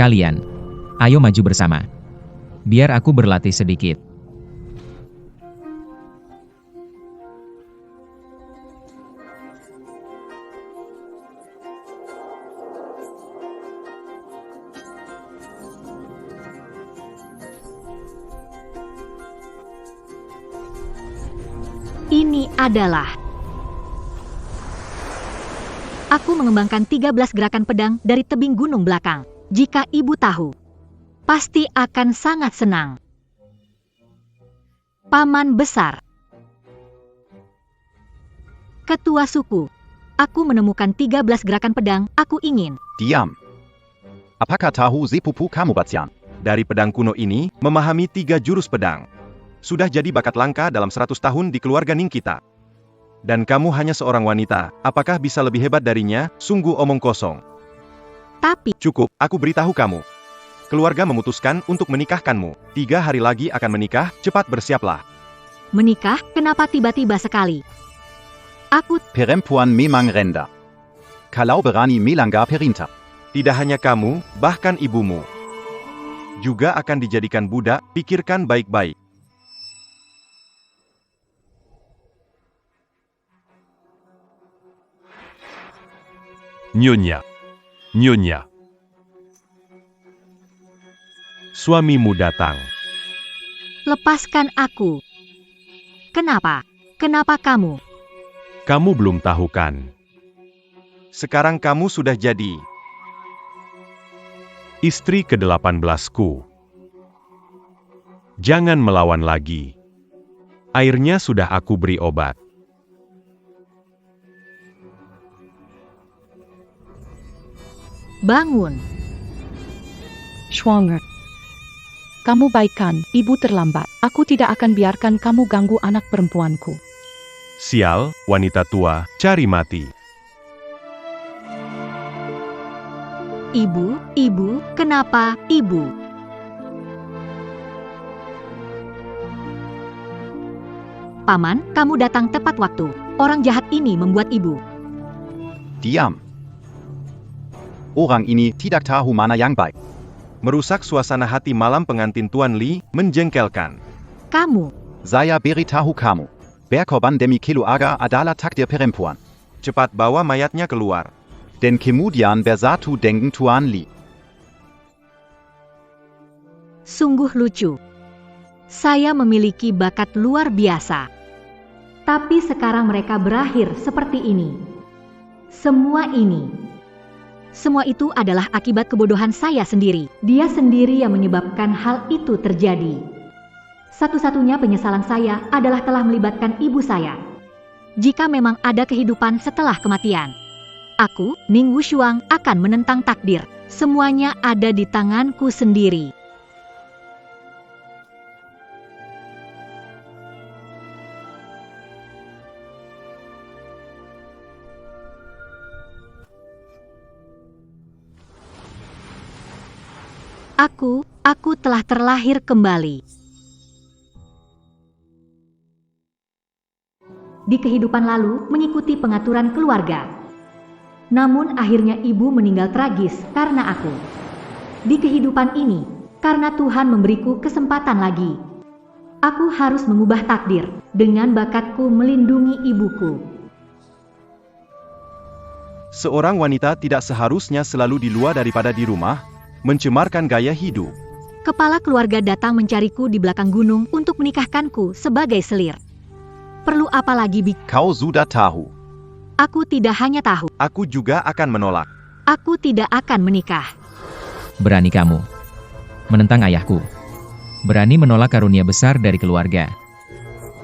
Kalian, ayo maju bersama. Biar aku berlatih sedikit. Ini adalah... Aku mengembangkan 13 gerakan pedang dari tebing gunung belakang. Jika ibu tahu, pasti akan sangat senang. Paman besar. Ketua suku, aku menemukan 13 gerakan pedang aku ingin. Diam. Apakah tahu sepupu kamu, Batian? Dari pedang kuno ini, memahami 3 jurus pedang. Sudah jadi bakat langka dalam 100 tahun di keluarga Ning kita. Dan kamu hanya seorang wanita, apakah bisa lebih hebat darinya? Sungguh omong kosong. Tapi... Cukup, aku beritahu kamu. Keluarga memutuskan untuk menikahkanmu. 3 hari lagi akan menikah, cepat bersiaplah. Menikah? Kenapa tiba-tiba sekali? Aku... Perempuan memang rendah. Kalau berani melanggar perintah. Tidak hanya kamu, bahkan ibumu juga akan dijadikan budak, pikirkan baik-baik. Nyonya. Nyonya. Suamimu datang. Lepaskan aku. Kenapa? Kenapa kamu? Kamu belum tahu kan? Sekarang kamu sudah jadi istri ke-18ku. Jangan melawan lagi. Airnya sudah aku beri obat. Bangun. Schwanger. Kamu baikkan, ibu terlambat. Aku tidak akan biarkan kamu ganggu anak perempuanku. Sial, wanita tua, cari mati. Ibu, kenapa, ibu? Paman, kamu datang tepat waktu. Orang jahat ini membuat ibu. Diam. Orang ini tidak tahu mana yang baik. merusak suasana hati malam pengantin Tuan Li, menjengkelkan. Kamu. Saya beritahu kamu. Berkorban demi keluarga adalah takdir perempuan. Cepat bawa mayatnya keluar. Dan kemudian bersatu dengan Tuan Li. Sungguh lucu. Saya memiliki bakat luar biasa. Tapi sekarang mereka berakhir seperti ini. Semua itu adalah akibat kebodohan saya sendiri. Dia sendiri yang menyebabkan hal itu terjadi. Satu-satunya penyesalan saya adalah telah melibatkan ibu saya. Jika memang ada kehidupan setelah kematian, aku, Ning Wushuang, akan menentang takdir. Semuanya ada di tanganku sendiri. Aku telah terlahir kembali. Di kehidupan lalu, mengikuti pengaturan keluarga. Namun akhirnya ibu meninggal tragis karena aku. Di kehidupan ini, karena Tuhan memberiku kesempatan lagi. Aku harus mengubah takdir dengan bakatku melindungi ibuku. Seorang wanita tidak seharusnya selalu di luar daripada di rumah, mencemarkan gaya hidup. Kepala keluarga datang mencariku di belakang gunung untuk menikahkanku sebagai selir. Perlu apa lagi, Bik? Kau sudah tahu. Aku tidak hanya tahu. Aku juga akan menolak. Aku tidak akan menikah. Berani kamu menentang ayahku. Berani menolak karunia besar dari keluarga.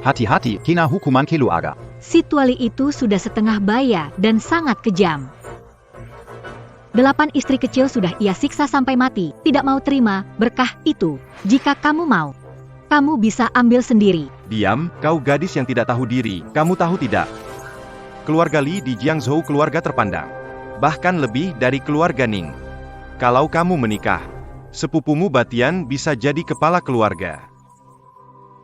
Hati-hati, kena hukuman keluarga. Situasi itu sudah setengah baya dan sangat kejam. 8 istri kecil sudah ia siksa sampai mati. Tidak mau terima berkah itu. Jika kamu mau, kamu bisa ambil sendiri. Diam, kau gadis yang tidak tahu diri. Kamu tahu tidak? Keluarga Li di Jiangzhou keluarga terpandang. Bahkan lebih dari keluarga Ning. Kalau kamu menikah, sepupumu Batian bisa jadi kepala keluarga.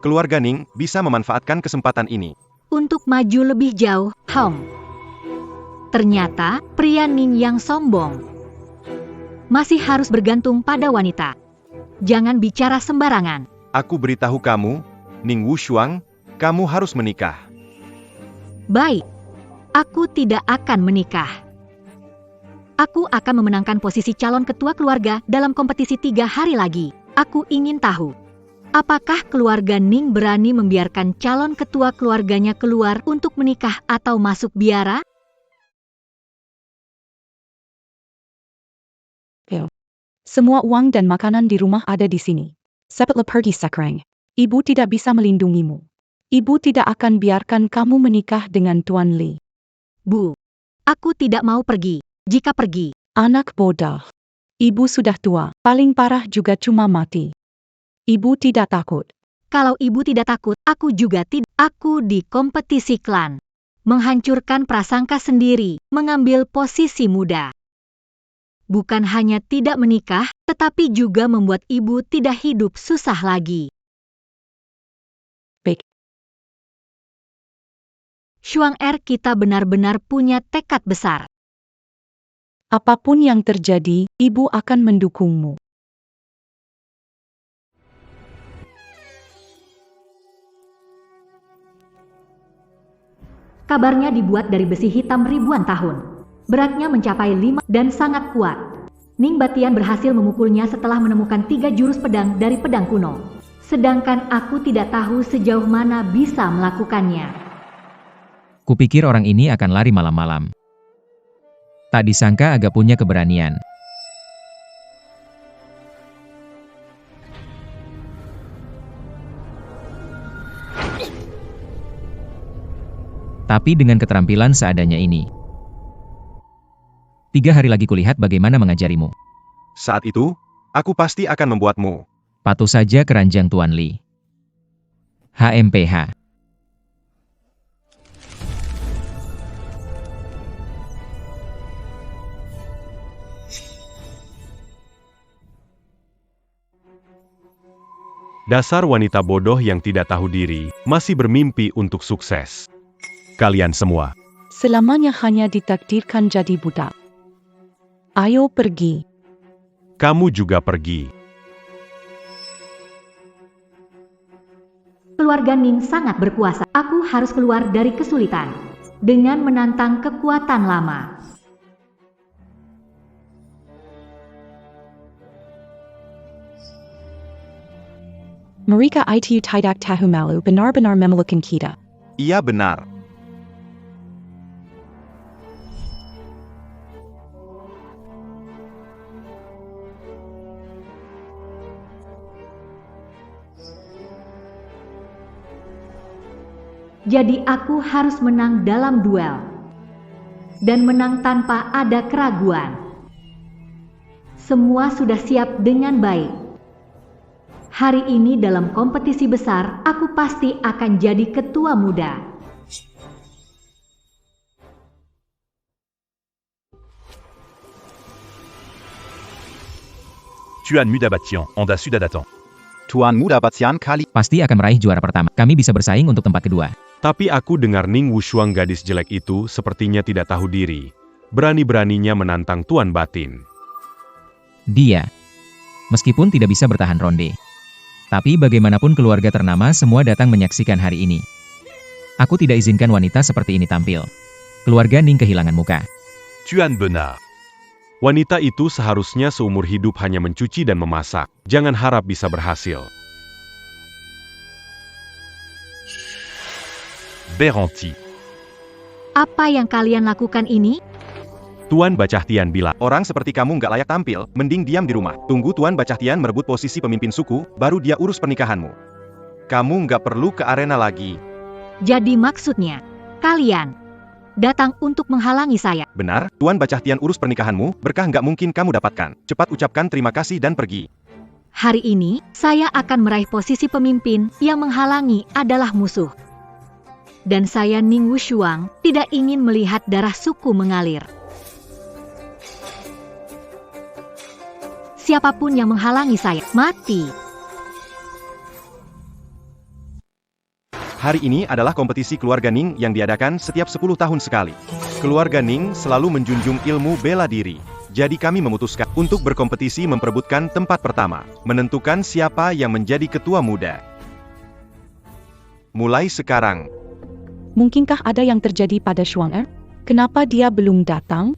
Keluarga Ning bisa memanfaatkan kesempatan ini. Untuk maju lebih jauh, Ternyata, pria Ning yang sombong. masih harus bergantung pada wanita. Jangan bicara sembarangan. Aku beritahu kamu, Ning Wushuang, kamu harus menikah. Baik, aku tidak akan menikah. Aku akan memenangkan posisi calon ketua keluarga dalam kompetisi 3 hari lagi. Aku ingin tahu, apakah keluarga Ning berani membiarkan calon ketua keluarganya keluar untuk menikah atau masuk biara? Semua uang dan makanan di rumah ada di sini. Cepatlah pergi sekarang. Ibu tidak bisa melindungimu. Ibu tidak akan biarkan kamu menikah dengan Tuan Li. Bu, aku tidak mau pergi. Jika pergi, Anak bodoh. Ibu sudah tua, paling parah juga cuma mati. Ibu tidak takut. kalau ibu tidak takut, aku juga tidak. Aku di kompetisi klan. Menghancurkan prasangka sendiri, mengambil posisi muda. Bukan hanya tidak menikah, tetapi juga membuat ibu tidak hidup susah lagi. Baik. Shuang kita benar-benar punya tekad besar. Apapun yang terjadi, ibu akan mendukungmu. Kabarnya dibuat dari besi hitam ribuan tahun. Beratnya mencapai 5 dan sangat kuat. Ning Batian berhasil memukulnya setelah menemukan 3 jurus pedang dari pedang kuno. Sedangkan aku tidak tahu sejauh mana bisa melakukannya. Kupikir orang ini akan lari malam-malam. Tak disangka agak punya keberanian. Tapi dengan keterampilan seadanya ini. 3 hari lagi kulihat bagaimana mengajarimu. Saat itu, aku pasti akan membuatmu. Patuh saja keranjang Tuan Li. HMPH. Dasar wanita bodoh yang tidak tahu diri, masih bermimpi untuk sukses. Kalian semua. Selamanya hanya ditakdirkan jadi budak. Ayo pergi. Kamu juga pergi. Keluarga Ning sangat berkuasa. Aku harus keluar dari kesulitan. Dengan menantang kekuatan lama. Mereka itu tidak tahu malu benar-benar memelukkan kita. Iya benar. Jadi aku harus menang dalam duel. Dan menang tanpa ada keraguan. Semua sudah siap dengan baik. Hari ini dalam kompetisi besar, aku pasti akan jadi ketua muda. Tuan Muda Batian, Anda sudah datang. Tuan Muda Batian kali Pasti akan meraih juara pertama. Kami bisa bersaing untuk tempat kedua. Tapi aku dengar Ning Wushuang gadis jelek itu sepertinya tidak tahu diri. Berani-beraninya menantang Tuan Batin. Dia, meskipun tidak bisa bertahan ronde. Tapi bagaimanapun keluarga ternama semua datang menyaksikan hari ini. Aku tidak izinkan wanita seperti ini tampil. Keluarga Ning kehilangan muka. Tuan Benar. Wanita itu seharusnya seumur hidup hanya mencuci dan memasak. Jangan harap bisa berhasil. Beranti. Apa yang kalian lakukan ini? Tuan Bacahtian bilang, Orang seperti kamu nggak layak tampil, mending diam di rumah. Tunggu Tuan Bacahtian merebut posisi pemimpin suku, baru dia urus pernikahanmu. Kamu nggak perlu ke arena lagi. Jadi maksudnya, kalian datang untuk menghalangi saya. Benar, Tuan Bacahtian urus pernikahanmu, berkah nggak mungkin kamu dapatkan. Cepat ucapkan terima kasih dan pergi. Hari ini, saya akan meraih posisi pemimpin yang menghalangi adalah musuh. Dan saya Ning Wushuang tidak ingin melihat darah suku mengalir. Siapapun yang menghalangi saya, mati. Hari ini adalah kompetisi keluarga Ning yang diadakan setiap 10 tahun sekali. Keluarga Ning selalu menjunjung ilmu bela diri. Jadi kami memutuskan untuk berkompetisi memperebutkan tempat pertama, menentukan siapa yang menjadi ketua muda. Mulai sekarang, Mungkinkah ada yang terjadi pada Xuang Er? Kenapa dia belum datang?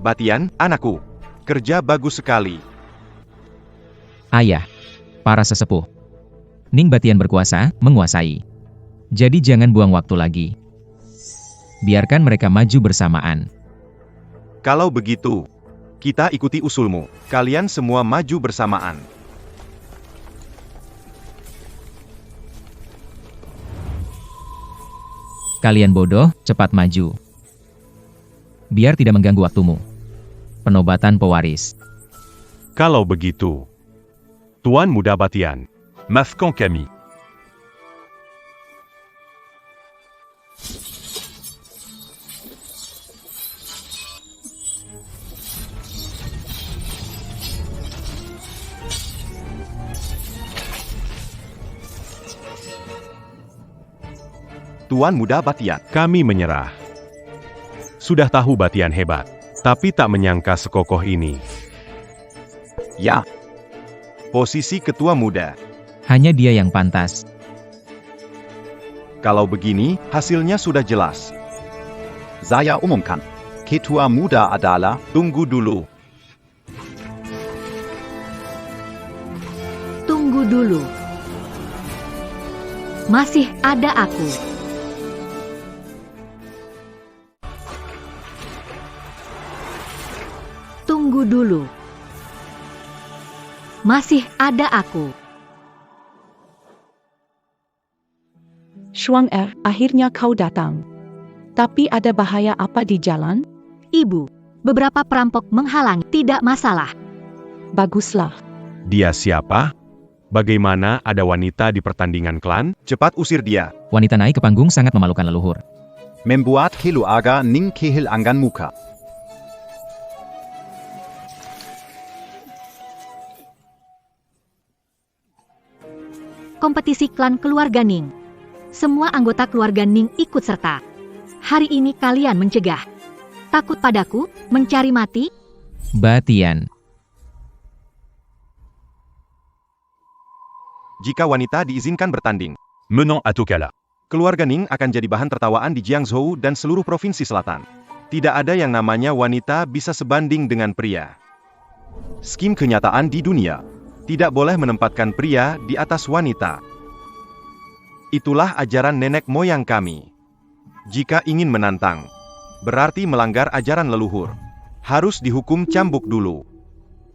Batian, anakku, kerja bagus sekali. Ayah, para sesepuh. Ning Batian berkuasa, menguasai. Jadi jangan buang waktu lagi. Biarkan mereka maju bersamaan. Kalau begitu, kita ikuti usulmu. Kalian semua maju bersamaan. Kalian bodoh, cepat maju. Biar tidak mengganggu waktumu. Penobatan pewaris. Kalau begitu, Tuan Muda Batian, Maafkan kami. Tuan Muda Batian, kami menyerah. Sudah tahu Batian hebat, tapi tak menyangka sekokoh ini. Ja, posisi ketua muda. Hanya dia yang pantas. Kalau begini, hasilnya sudah jelas. saya umumkan. Ketua muda adalah Tunggu dulu. Tunggu dulu. Masih ada aku. Tunggu dulu. Masih ada aku. Xuang Er, akhirnya kau datang. Tapi ada bahaya apa di jalan? Ibu, beberapa perampok menghalangi, tidak masalah. Baguslah. Dia siapa? Bagaimana ada wanita di pertandingan klan? Cepat usir dia. Wanita naik ke panggung sangat memalukan leluhur. membuat keluarga Ning kehilangan muka. Kompetisi klan keluarga Ning. Semua anggota keluarga Ning ikut serta. Hari ini kalian mencegah. Takut padaku, mencari mati? Batian. Jika wanita diizinkan bertanding, Menant à Tokala. keluarga Ning akan jadi bahan tertawaan di Jiangzhou dan seluruh provinsi selatan. Tidak ada yang namanya wanita bisa sebanding dengan pria. Skim kenyataan di dunia tidak boleh menempatkan pria di atas wanita. Itulah ajaran nenek moyang kami. Jika ingin menantang, berarti melanggar ajaran leluhur. Harus dihukum cambuk dulu.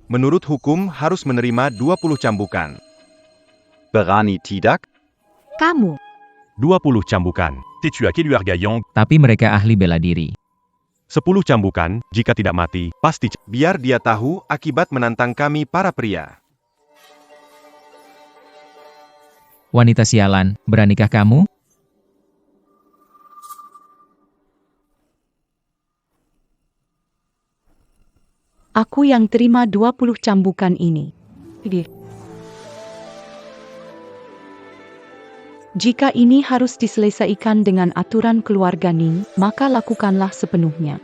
Menurut hukum harus menerima 20 cambukan. Berani tidak? Kamu. 20 cambukan. T'es-tu à Keluarga Yang? Tapi mereka ahli bela diri. 10 cambukan, jika tidak mati, pasti. Biar dia tahu akibat menantang kami para pria. Wanita sialan, beranikah kamu? Aku yang terima 20 cambukan ini. Jika ini harus diselesaikan dengan aturan keluarga Ning, maka lakukanlah sepenuhnya.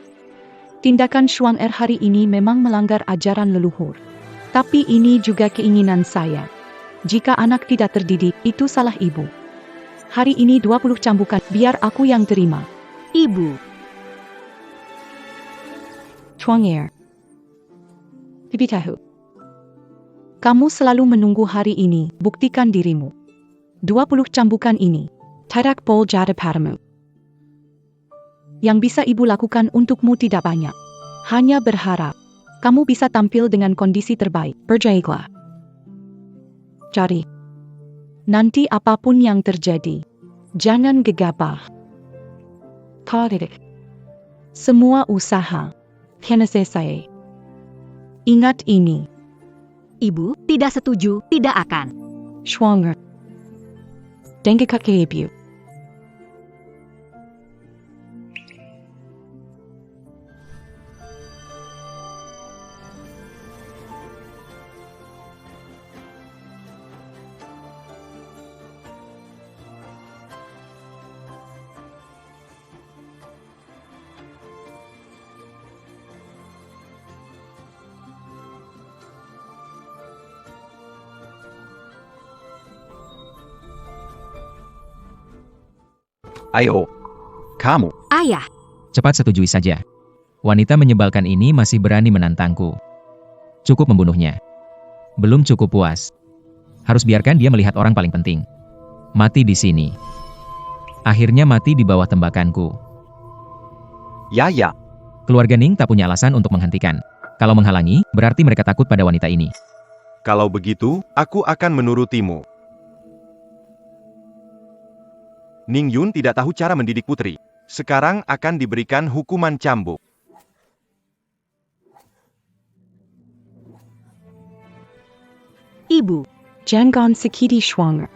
Tindakan Xuang Er hari ini memang melanggar ajaran leluhur. Tapi ini juga keinginan saya. Jika anak tidak terdidik, itu salah ibu. Hari ini 20 cambukan, biar aku yang terima. Ibu. Xuang Er. Bibi tahu. Kamu selalu menunggu hari ini, buktikan dirimu. 20 cambukan ini. Tidak boleh jadi padamu. Yang bisa ibu lakukan untukmu tidak banyak. Hanya berharap kamu bisa tampil dengan kondisi terbaik. Berjaya. Jadi, nanti apapun yang terjadi, jangan gegabah. Semua usaha kena selesai. Ingat ini. Ibu, tidak setuju, tidak akan. schwanger. Denke kakek. Ayo. Kamu. Ayah, Cepat setujui saja. Wanita menyebalkan ini masih berani menantangku. Cukup membunuhnya. Belum cukup puas. Harus biarkan dia melihat orang paling penting. Mati di sini. Akhirnya mati di bawah tembakanku. Ya. Keluarga Ning tak punya alasan untuk menghentikan. Kalau menghalangi, berarti mereka takut pada wanita ini. Kalau begitu, aku akan menurutimu. Ning Yun tidak tahu cara mendidik putri. Sekarang akan diberikan hukuman cambuk. Ibu. Jangan sakiti schwanger.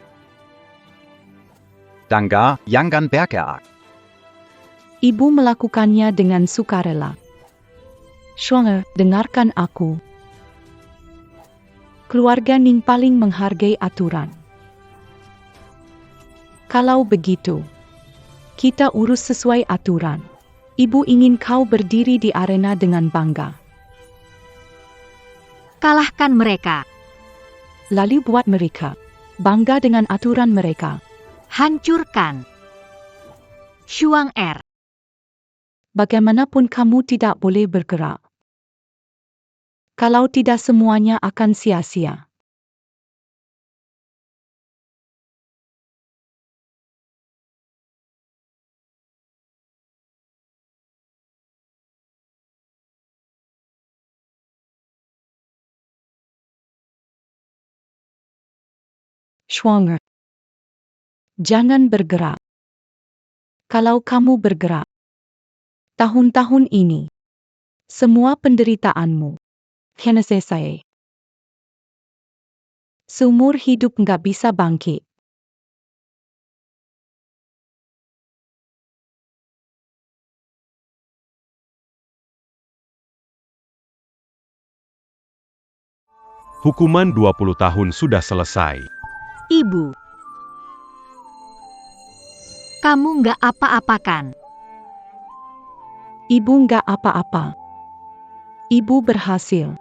Dangga, jangan bergerak. Ibu melakukannya dengan sukarela. Schwanger, dengarkan aku. Keluarga Ning paling menghargai aturan. Kalau begitu, kita urus sesuai aturan. Ibu ingin kau berdiri di arena dengan bangga. Kalahkan mereka. Lalu buat mereka bangga dengan aturan mereka. Hancurkan. Shuang Er. Bagaimanapun kamu tidak boleh bergerak. Kalau tidak semuanya akan sia-sia. Schwanger. Jangan bergerak. Kalau kamu bergerak, tahun-tahun ini, semua penderitaanmu, kena selesai. Seumur hidup nggak bisa bangkit. Hukuman 20 tahun sudah selesai. Ibu. Kamu nggak apa-apakan. Ibu nggak apa-apa. Ibu berhasil.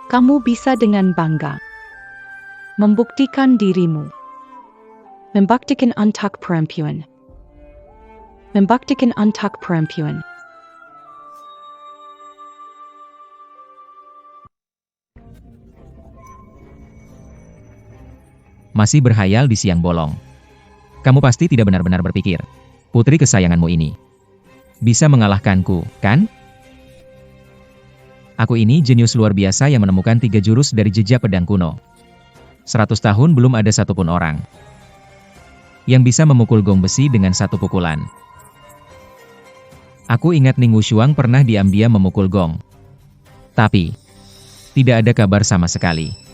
Kamu bisa dengan bangga membuktikan dirimu. Membuktikan antak perempuan. Membuktikan antak perempuan. Masih berhayal di siang bolong. Kamu pasti tidak benar-benar berpikir, putri kesayanganmu ini bisa mengalahkanku, kan? Aku ini jenius luar biasa yang menemukan 3 jurus dari jejak pedang kuno. 100 tahun belum ada satupun orang yang bisa memukul gong besi dengan satu pukulan. Aku ingat Ning Wushuang pernah diam-diam memukul gong. Tapi, tidak ada kabar sama sekali.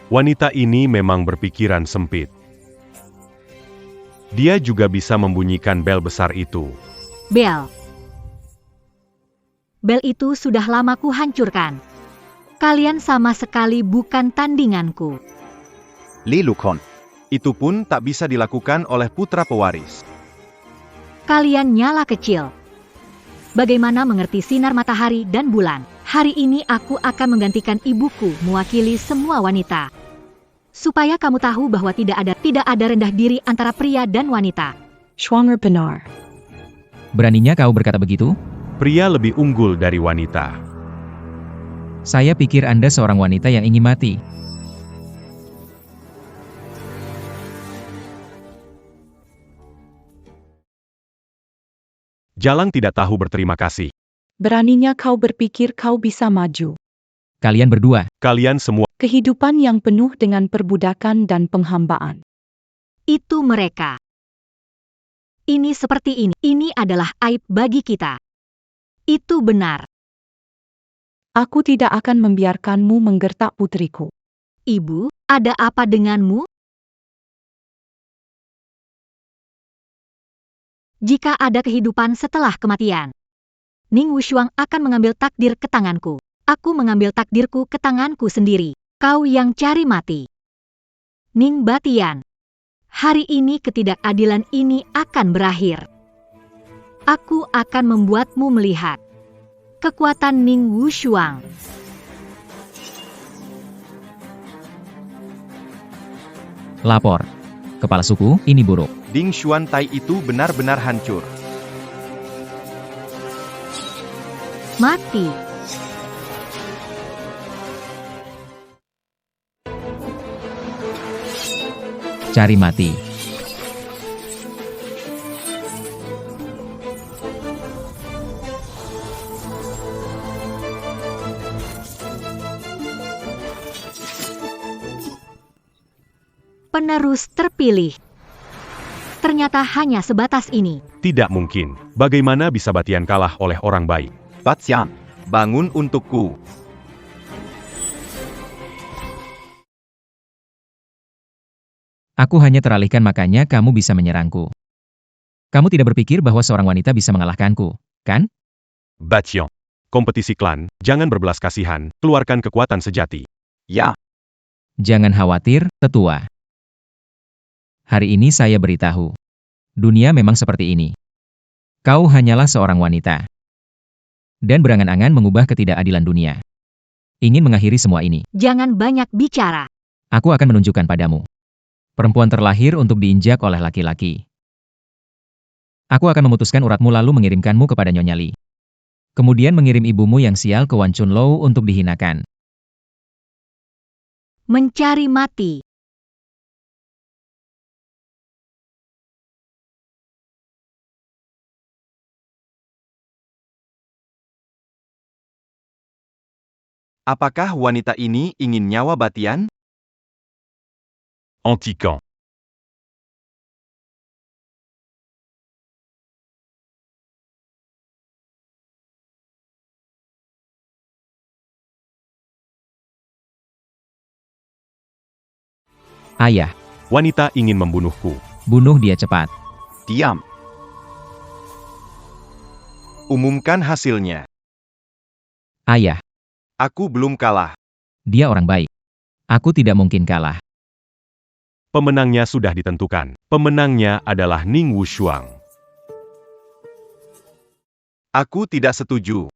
Wanita ini memang berpikiran sempit. Dia juga bisa membunyikan bel besar itu. Bel. Bel itu sudah lama ku hancurkan. Kalian sama sekali bukan tandinganku. Lelukon. Itu pun tak bisa dilakukan oleh putra pewaris. Kalian nyala kecil. Bagaimana mengerti sinar matahari dan bulan? Hari ini aku akan menggantikan ibuku mewakili semua wanita. Supaya kamu tahu bahwa tidak ada rendah diri antara pria dan wanita. Schwanger benar. Beraninya kau berkata begitu? Pria lebih unggul dari wanita. Saya pikir Anda seorang wanita yang ingin mati. Jalang tidak tahu berterima kasih. Beraninya kau berpikir kau bisa maju. Kalian berdua, Kalian semua Kehidupan yang penuh dengan perbudakan dan penghambaan. Itu mereka. Ini seperti ini. Ini adalah aib bagi kita. Itu benar. Aku tidak akan membiarkanmu menggertak putriku. Ibu, ada apa denganmu? Jika ada kehidupan setelah kematian, Ning Wushuang akan mengambil takdir ke tanganku. Aku mengambil takdirku ke tanganku sendiri. Kau yang cari mati. Ning Batian, hari ini ketidakadilan ini akan berakhir. Aku akan membuatmu melihat kekuatan Ning Wushuang. Lapor. Kepala suku, ini buruk. Ding Xuan Tai itu benar-benar hancur. Mati. Cari mati. Penerus terpilih. Ternyata hanya sebatas ini. Tidak mungkin. Bagaimana bisa Batian kalah oleh orang baik? Batian, Bangun untukku. Aku hanya teralihkan makanya kamu bisa menyerangku. Kamu tidak berpikir bahwa seorang wanita bisa mengalahkanku, kan? Batian. Kompetisi klan, jangan berbelas kasihan, keluarkan kekuatan sejati. ja, Jangan khawatir, tetua. Hari ini saya beritahu. Dunia memang seperti ini. Kau hanyalah seorang wanita. Dan berangan-angan mengubah ketidakadilan dunia. Ingin mengakhiri semua ini. Jangan banyak bicara. Aku akan menunjukkan padamu. Perempuan terlahir untuk diinjak oleh laki-laki. Aku akan memutuskan uratmu lalu mengirimkanmu kepada Nyonya Li. Kemudian mengirim ibumu yang sial ke Wan Chunlou untuk dihinakan. Mencari mati. Apakah wanita ini ingin nyawa Batian? Anti-camp. Ayah, Wanita ingin membunuhku. bunuh dia cepat. diam, Umumkan hasilnya. Ayah, Aku belum kalah. dia orang baik. Aku tidak mungkin kalah. Pemenangnya sudah ditentukan. Pemenangnya adalah Ning Wushuang. Aku tidak setuju.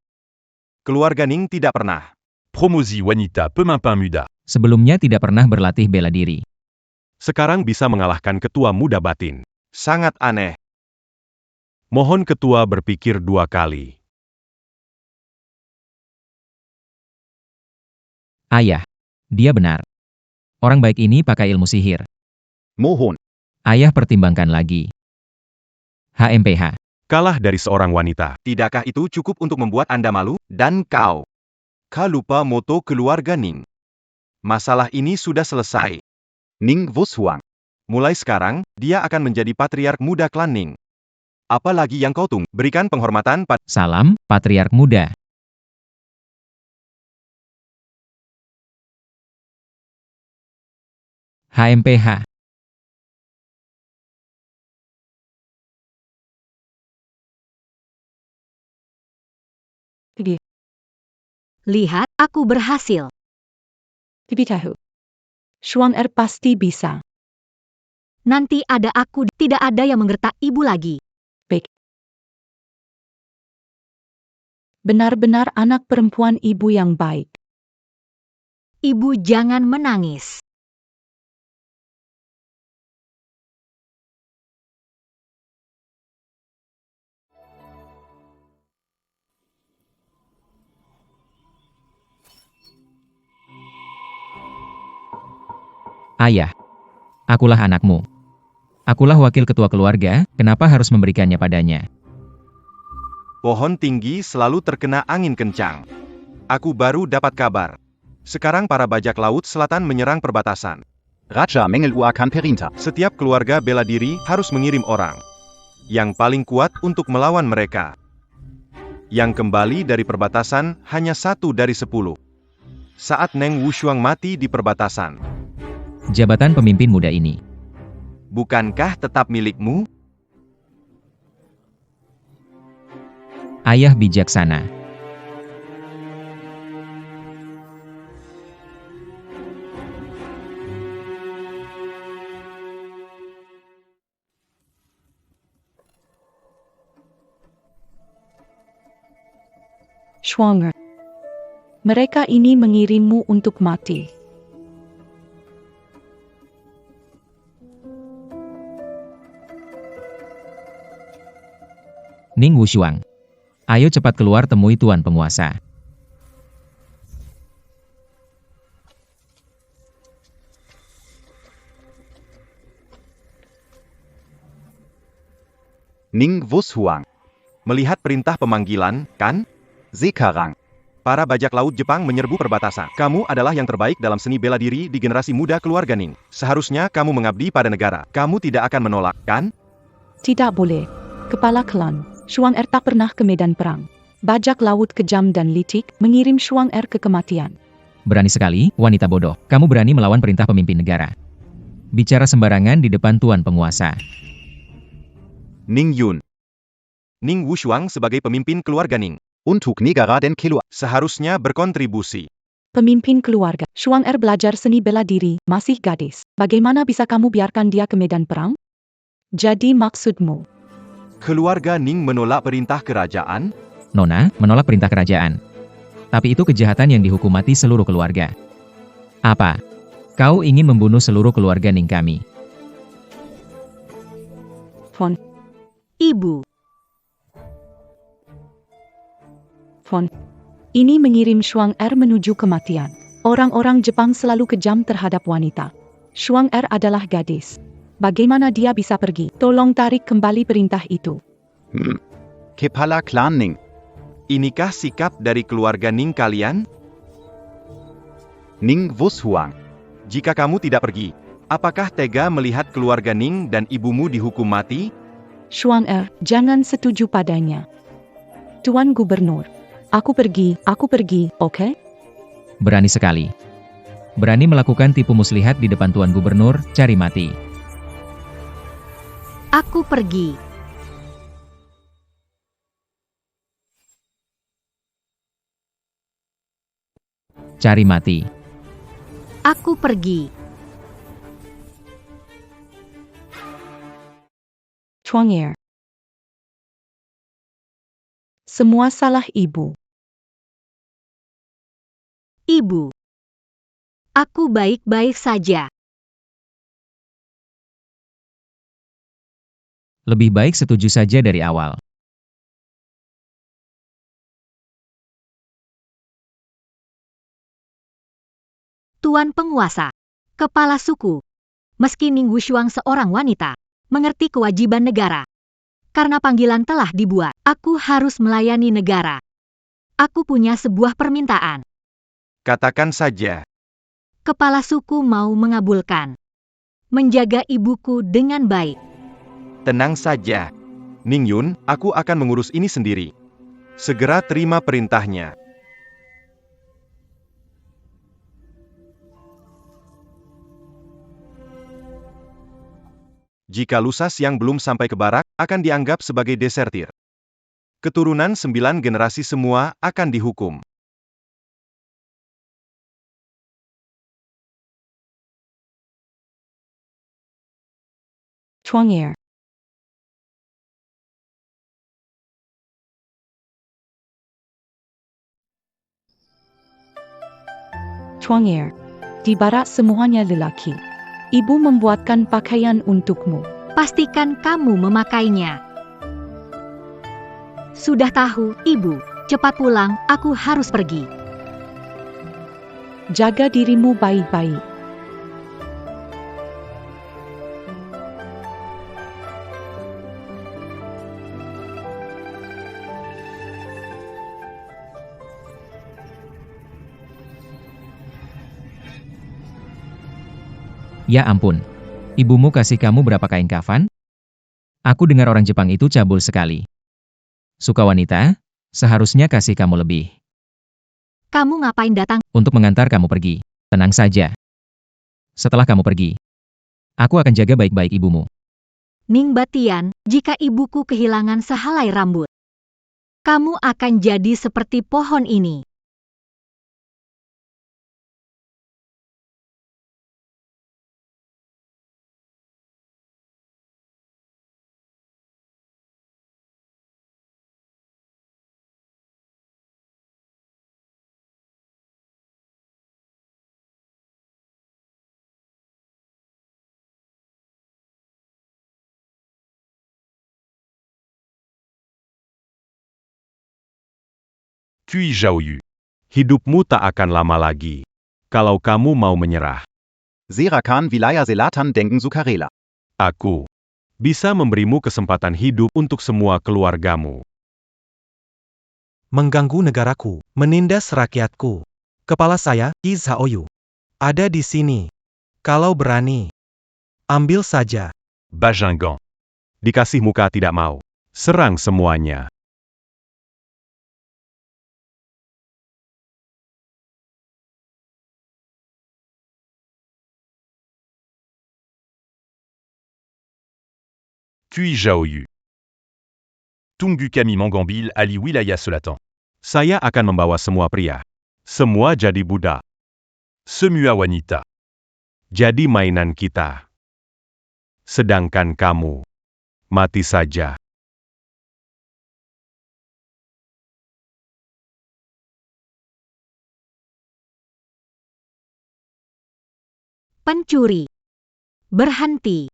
Keluarga Ning tidak pernah. Promosi wanita pemimpin muda. Sebelumnya tidak pernah berlatih bela diri. Sekarang bisa mengalahkan ketua muda batin. Sangat aneh. Mohon ketua berpikir 2 kali. Ayah, dia benar. Orang baik ini pakai ilmu sihir. mohon, Ayah pertimbangkan lagi. HMPH. Kalah dari seorang wanita. Tidakkah itu cukup untuk membuat Anda malu? Dan kau? Kau lupa moto keluarga Ning. Masalah ini sudah selesai. Ning Wushuang, Mulai sekarang, dia akan menjadi patriark muda klan Ning. Apalagi yang kau tunggu? Berikan penghormatan pada Salam, Patriark Muda. HMPH. Lihat, aku berhasil. Diberitahu. Xuan pasti bisa. Nanti ada aku, tidak ada yang menggertak ibu lagi. Benar-benar anak perempuan ibu yang baik. Ibu jangan menangis. Ayah, akulah anakmu. Akulah wakil ketua keluarga, kenapa harus memberikannya padanya? pohon tinggi selalu terkena angin kencang. Aku baru dapat kabar. Sekarang para bajak laut selatan menyerang perbatasan. Raja mengeluarkan perintah. Setiap keluarga bela diri harus mengirim orang yang paling kuat untuk melawan mereka. Yang kembali dari perbatasan hanya 1 dari 10. Saat Neng Wushuang mati di perbatasan, Jabatan pemimpin muda ini, bukankah tetap milikmu? ayah bijaksana. Shuang'er. Mereka ini mengirimmu untuk mati. Ning Wushuang. Ayo cepat keluar temui Tuan Penguasa. Ning Wushuang. Melihat perintah pemanggilan, kan? Sekarang. Para bajak laut Jepang menyerbu perbatasan. Kamu adalah yang terbaik dalam seni bela diri di generasi muda keluarga Ning. Seharusnya kamu mengabdi pada negara. Kamu tidak akan menolak, kan? Tidak boleh. Kepala klan, Shuang'er tak pernah ke medan perang. Bajak laut kejam dan licik mengirim Shuang'er ke kematian. Berani sekali, wanita bodoh. Kamu berani melawan perintah pemimpin negara. Bicara sembarangan di depan Tuan Penguasa. Ning Yun. Ning Wushuang sebagai pemimpin keluarga Ning Untuk negara dan keluarga. seharusnya berkontribusi. Pemimpin keluarga, Shuang'er belajar seni bela diri, masih gadis. Bagaimana bisa kamu biarkan dia ke medan perang? Jadi maksudmu, Keluarga Ning menolak perintah kerajaan? Nona, menolak perintah kerajaan. Tapi itu kejahatan yang dihukum mati seluruh keluarga. Apa? Kau ingin membunuh seluruh keluarga Ning kami? Fon, Ibu, ini mengirim Shuang'er menuju kematian. Orang-orang Jepang selalu kejam terhadap wanita. Shuang'er adalah gadis. Bagaimana dia bisa pergi? Tolong tarik kembali perintah itu. Kepala klan Ning. Inikah sikap dari keluarga Ning kalian? Ning Wushuang. Jika kamu tidak pergi, apakah tega melihat keluarga Ning dan ibumu dihukum mati? Shuang'er, jangan setuju padanya. Tuan Gubernur, aku pergi, oke? Berani sekali. Berani melakukan tipu muslihat di depan Tuan Gubernur, cari mati. aku pergi. Cari mati. Aku pergi. Shuang'er. Semua salah ibu. Ibu. Aku baik-baik saja. Lebih baik setuju saja dari awal. Tuan Penguasa. Kepala suku. Meski Ning Wushuang seorang wanita, mengerti kewajiban negara. Karena panggilan telah dibuat, aku harus melayani negara. Aku punya sebuah permintaan. Katakan saja. Kepala suku mau mengabulkan. Menjaga ibuku dengan baik. Tenang saja. Ning Yun, aku akan mengurus ini sendiri. Segera terima perintahnya. Jika lusa siang belum sampai ke barak, akan dianggap sebagai desertir. Keturunan 9 generasi semua akan dihukum. Shuang'er. Shuang'er. Di barat semuanya lelaki. Ibu membuatkan pakaian untukmu. Pastikan kamu memakainya. Sudah tahu, Ibu. Cepat pulang, aku harus pergi. Jaga dirimu baik-baik. Ya ampun. Ibumu kasih kamu berapa kain kafan? Aku dengar orang Jepang itu cabul sekali. Suka wanita, seharusnya kasih kamu lebih. Kamu ngapain datang? Untuk mengantar kamu pergi. Tenang saja. Setelah kamu pergi, aku akan jaga baik-baik ibumu. Ning Batian, jika ibuku kehilangan sehelai rambut, kamu akan jadi seperti pohon ini. Kui Zhaoyu. Hidupmu tak akan lama lagi. Kalau kamu mau menyerah, Serakan Wilayah Selatan denken Sukarela. aku bisa memberimu kesempatan hidup untuk semua keluargamu. Mengganggu negaraku, menindas rakyatku. Kepala saya, Qi Zhaoyu, ada di sini. Kalau berani, ambil saja. Bajingan. Dikasih muka tidak mau. Serang semuanya. Kui Zhaoyu. Tungu Kami Mangambil Ali Wilayah Selatan. Saya akan membawa semua pria. Semua jadi budak. Semua wanita. Jadi mainan kita. Sedangkan kamu, mati saja. Pencuri. Berhenti.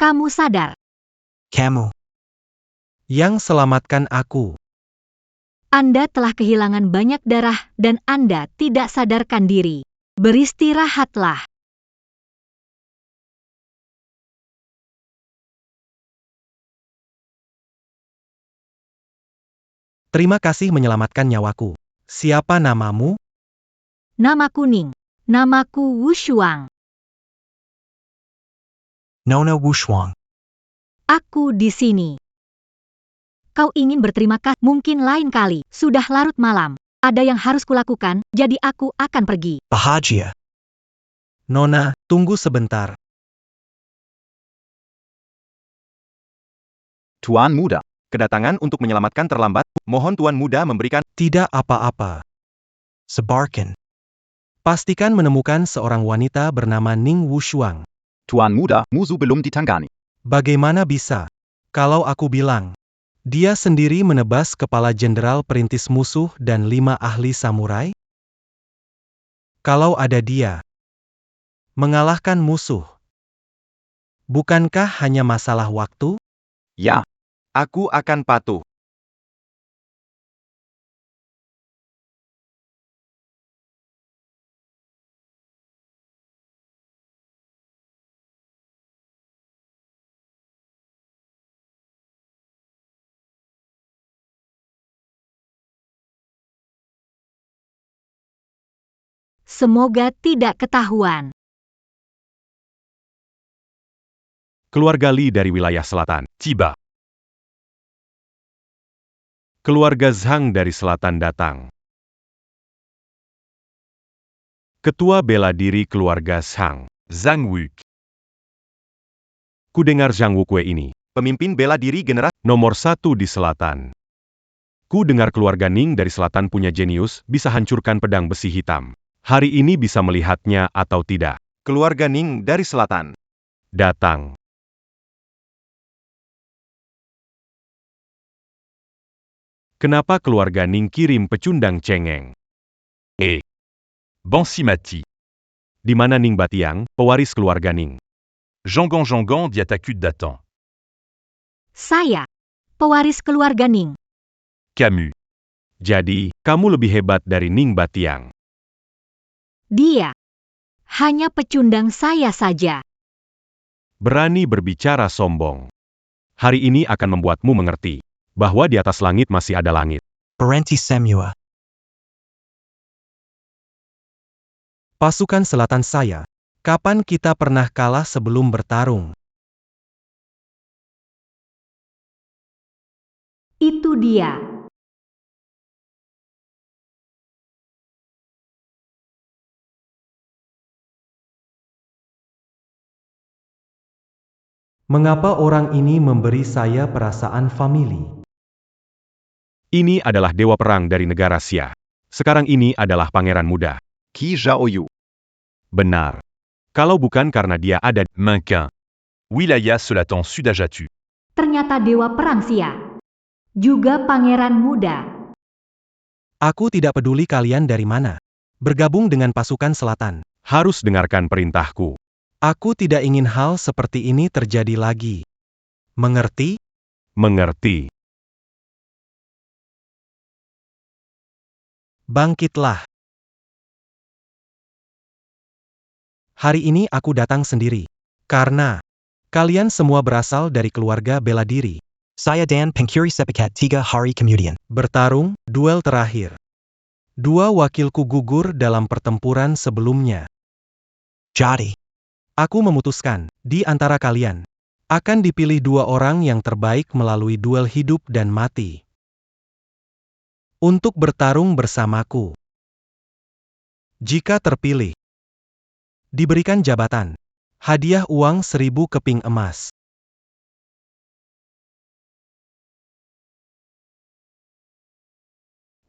Kamu sadar, Kamu yang selamatkan aku. Anda telah kehilangan banyak darah dan Anda tidak sadarkan diri. Beristirahatlah. Terima kasih menyelamatkan nyawaku. Siapa namamu? Namaku Ning. Namaku Wu Shuang. Nona Wushuang. Aku di sini. Kau ingin berterima kasih? Mungkin lain kali. Sudah larut malam. Ada yang harus kulakukan, jadi aku akan pergi. Bahagia. Nona, tunggu sebentar. Tuan Muda. Kedatangan untuk menyelamatkan terlambat. Mohon Tuan Muda memberikan. Tidak apa-apa. Sebarkan. Pastikan menemukan seorang wanita bernama Ning Wushuang. Tuan Muda, musuh belum ditangani. Bagaimana bisa? Kalau aku bilang, dia sendiri menebas kepala jenderal perintis musuh dan 5 ahli samurai? Kalau ada dia, mengalahkan musuh, bukankah hanya masalah waktu? Ja, Aku akan patuh. Semoga tidak ketahuan. Keluarga Li dari wilayah selatan. Tiba. Keluarga Zhang dari selatan datang. Ketua bela diri keluarga Zhang. Zhang Wuk. Ku dengar Zhang Wukue ini. Pemimpin bela diri generasi nomor 1 di selatan. Ku dengar keluarga Ning dari selatan punya jenius, bisa hancurkan pedang besi hitam. Hari ini bisa melihatnya atau tidak. Keluarga Ning dari selatan. Datang. Kenapa keluarga Ning kirim pecundang cengeng? Bansi mati. Di mana Ning Batiang, pewaris keluarga Ning? Jangan Diatakut Datan. Saya, pewaris keluarga Ning. Camus. Jadi, kamu lebih hebat dari Ning Batiang. Dia hanya pecundang saya saja. Berani berbicara sombong. Hari ini akan membuatmu mengerti bahwa di atas langit masih ada langit. Berhenti semua. Pasukan selatan saya. Kapan kita pernah kalah sebelum bertarung? Itu dia. Mengapa orang ini memberi saya perasaan famili? Ini adalah dewa perang dari negara Xia. Sekarang ini adalah pangeran muda. Qi Zhaoyu. Benar. Kalau bukan karena dia ada Minquin. Wilaya Selatan Sudajatu. Ternyata dewa perang Xia. Juga pangeran muda. Aku tidak peduli kalian dari mana. Bergabung dengan pasukan selatan. harus dengarkan perintahku. Aku tidak ingin hal seperti ini terjadi lagi. Mengerti? Mengerti. Bangkitlah. Hari ini aku datang sendiri. Karena kalian semua berasal dari keluarga bela diri. Saya dan Pengkiri sepakat 3 hari kemudian. Bertarung, duel terakhir. 2 wakilku gugur dalam pertempuran sebelumnya. Jadi, Aku memutuskan, di antara kalian, akan dipilih 2 orang yang terbaik melalui duel hidup dan mati. Untuk bertarung bersamaku. Jika terpilih, diberikan jabatan, hadiah uang 1000 keping emas.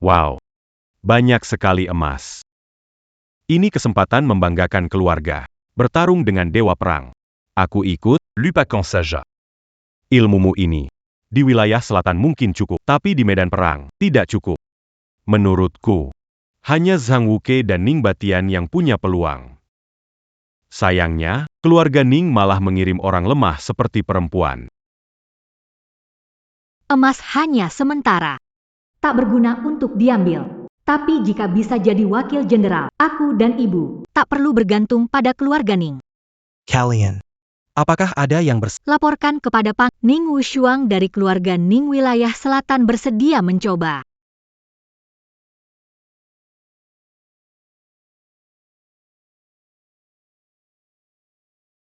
Wow. Banyak sekali emas. Ini kesempatan membanggakan keluarga. Bertarung dengan dewa perang. Aku ikut. Lupakan saja. Ilmumu ini. Di wilayah selatan mungkin cukup, tapi di medan perang, tidak cukup. Menurutku, hanya Zhang Wuke dan Ning Batian yang punya peluang. Sayangnya, keluarga Ning malah mengirim orang lemah seperti perempuan. Emas hanya sementara. Tak berguna untuk diambil. Tapi jika bisa jadi wakil jenderal, aku dan ibu tak perlu bergantung pada keluarga Ning. kalian. Apakah ada yang Laporkan kepada Ning Wushuang dari keluarga Ning wilayah selatan bersedia mencoba.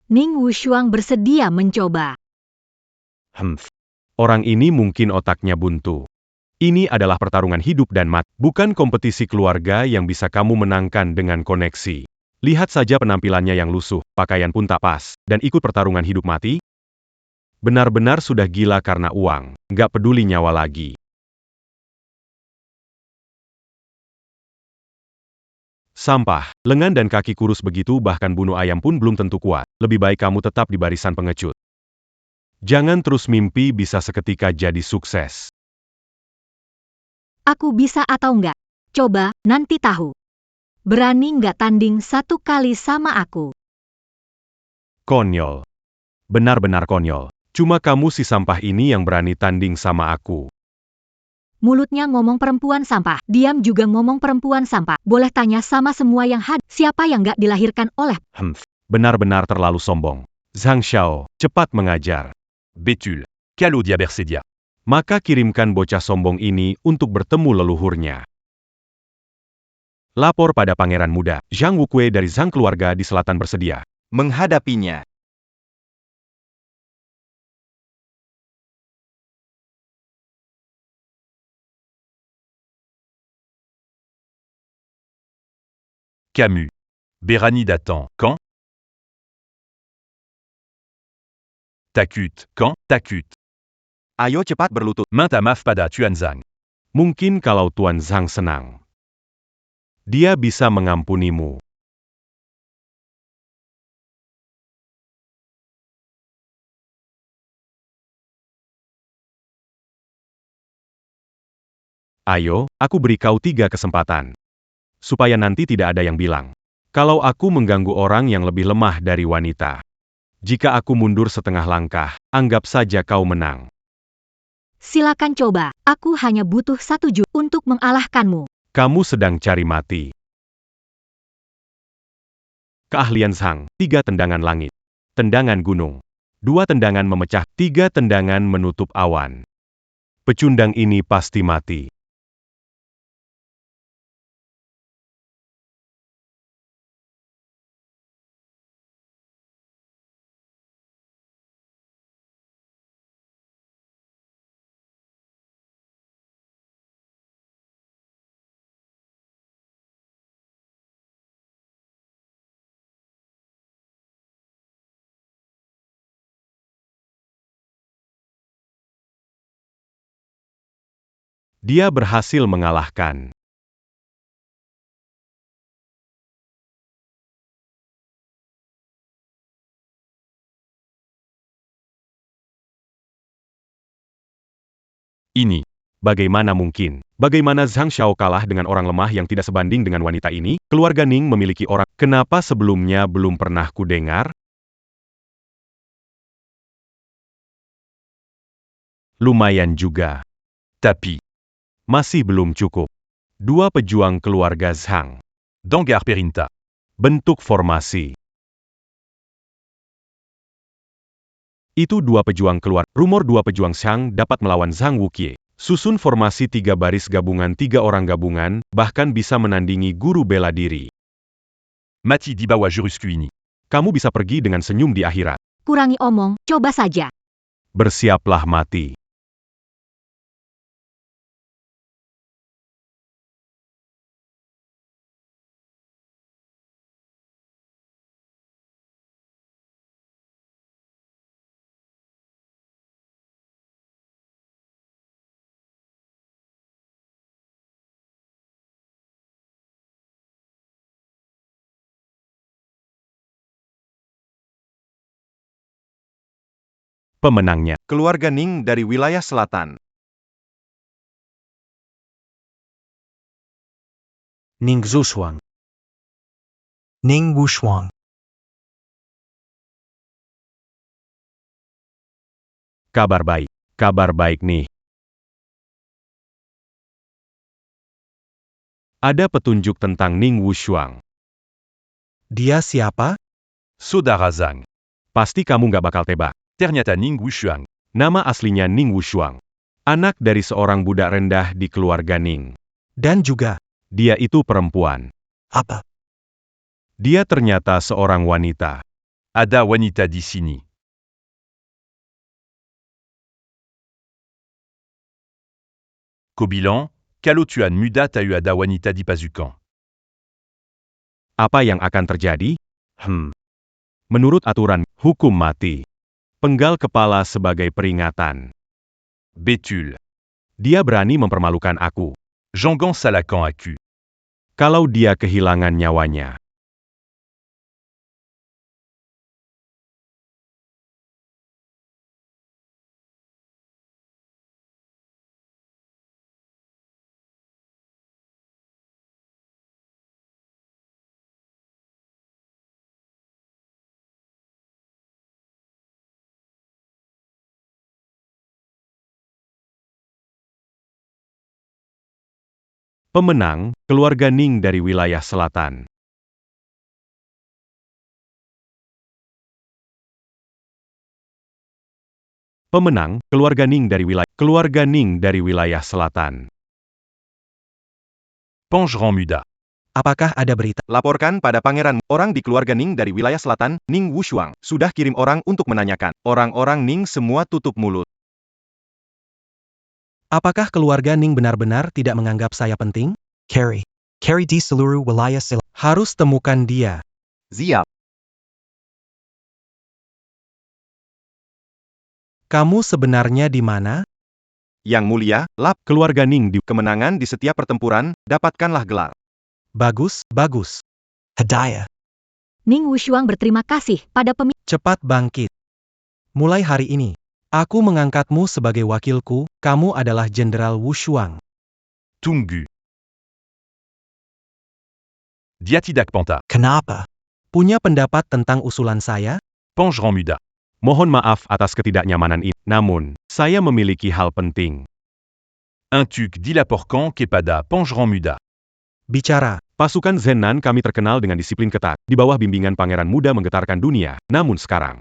Ning Wushuang bersedia mencoba. Orang ini mungkin otaknya buntu. Ini adalah pertarungan hidup dan mati, bukan kompetisi keluarga yang bisa kamu menangkan dengan koneksi. Lihat saja penampilannya yang lusuh, pakaian pun tak pas, dan ikut pertarungan hidup mati? Benar-benar sudah gila karena uang, nggak peduli nyawa lagi. Sampah, lengan dan kaki kurus begitu bahkan bunuh ayam pun belum tentu kuat. Lebih baik kamu tetap di barisan pengecut. Jangan terus mimpi bisa seketika jadi sukses. Aku bisa atau enggak? Coba, nanti tahu. Berani enggak tanding 1 kali sama aku? Konyol. Benar-benar konyol. Cuma kamu si sampah ini yang berani tanding sama aku. Mulutnya ngomong perempuan sampah, diam juga ngomong perempuan sampah. Boleh tanya sama semua yang hadir, siapa yang enggak dilahirkan oleh... Benar-benar terlalu sombong. Zhang Xiao, cepat mengajar. Bétul. Calodia Bersedia. Maka kirimkan bocah sombong ini untuk bertemu leluhurnya. Lapor pada pangeran muda, Zhang Wukue dari Zhang keluarga di selatan bersedia menghadapinya. Camus. Berani Datan. Quand? Takut. Quand? Takut. Ayo cepat berlutut. Minta maaf pada Tuan Zhang. Mungkin kalau Tuan Zhang senang, dia bisa mengampunimu. Ayo, aku beri kau 3 kesempatan. Supaya nanti tidak ada yang bilang, kalau aku mengganggu orang yang lebih lemah dari wanita. Jika aku mundur setengah langkah, anggap saja kau menang. Silakan coba, aku hanya butuh 1 juz untuk mengalahkanmu. Kamu sedang cari mati. Keahlian Zhang, 3 tendangan langit. Tendangan gunung. 2 tendangan memecah, 3 tendangan menutup awan. Pecundang ini pasti mati. Dia berhasil mengalahkan. Ini. Bagaimana mungkin? Bagaimana Zhang Xiao kalah dengan orang lemah yang tidak sebanding dengan wanita ini? Keluarga Ning memiliki orang. Kenapa sebelumnya belum pernah kudengar? Lumayan juga. Tapi masih belum cukup. 2 pejuang keluarga Zhang. Dangar Perinta. Bentuk formasi. Itu 2 pejuang keluar. Rumor 2 pejuang Zhang dapat melawan Zhang Wuqie. Susun formasi 3 baris gabungan 3 orang gabungan, bahkan bisa menandingi guru bela diri. Mati di bawah jurusku ini. Kamu bisa pergi dengan senyum di akhirat. Kurangi omong, coba saja. Bersiaplah mati. Pemenangnya. Keluarga Ning dari wilayah selatan. Ning Zhuang. Ning Wushuang. Kabar baik. Kabar baik nih. Ada petunjuk tentang Ning Wushuang. Dia siapa? Saudara Zhang. Pasti kamu nggak bakal tebak. Ternyata Ning Wushuang. Nama aslinya Ning Wushuang. Anak dari seorang budak rendah di keluarga Ning. Dan juga, Dia itu perempuan. Apa? Dia ternyata seorang wanita. Ada wanita di sini. Kobilan, kalau tuan muda tahu ada wanita di pasukan. Apa yang akan terjadi? Menurut aturan, hukum mati. Penggal kepala sebagai peringatan. Bétul. Dia berani mempermalukan aku. Jangan salahkan aku. Kalau dia kehilangan nyawanya. Pemenang, keluarga Ning dari wilayah selatan. Pemenang, keluarga Ning dari wilayah selatan. Pangeran muda. apakah ada berita? Laporkan pada pangeran, orang di keluarga Ning dari wilayah selatan, Ning Wushuang, sudah kirim orang untuk menanyakan. Orang-orang Ning semua tutup mulut. Apakah keluarga Ning benar-benar tidak menganggap saya penting? Carrie. Carrie di seluruh wilayah selatan. Harus temukan dia. Siap. Kamu sebenarnya di mana? Yang mulia, lap, Keluarga Ning di kemenangan di setiap pertempuran, dapatkanlah gelar. Bagus, bagus. Hadiah. Ning Wushuang berterima kasih pada pemimpin. Cepat bangkit. Mulai hari ini, aku mengangkatmu sebagai wakilku, kamu adalah Jenderal Wushuang. Tunggu. Dia tidak pantas. Kenapa? Punya pendapat tentang usulan saya? Pangeran Muda. Mohon maaf atas ketidaknyamanan ini. Namun, saya memiliki hal penting. Intuk Dilaporcan Kepada Pangeran Muda. Bicara. Pasukan Zenan kami terkenal dengan disiplin ketat, di bawah bimbingan Pangeran Muda menggetarkan dunia. Namun sekarang,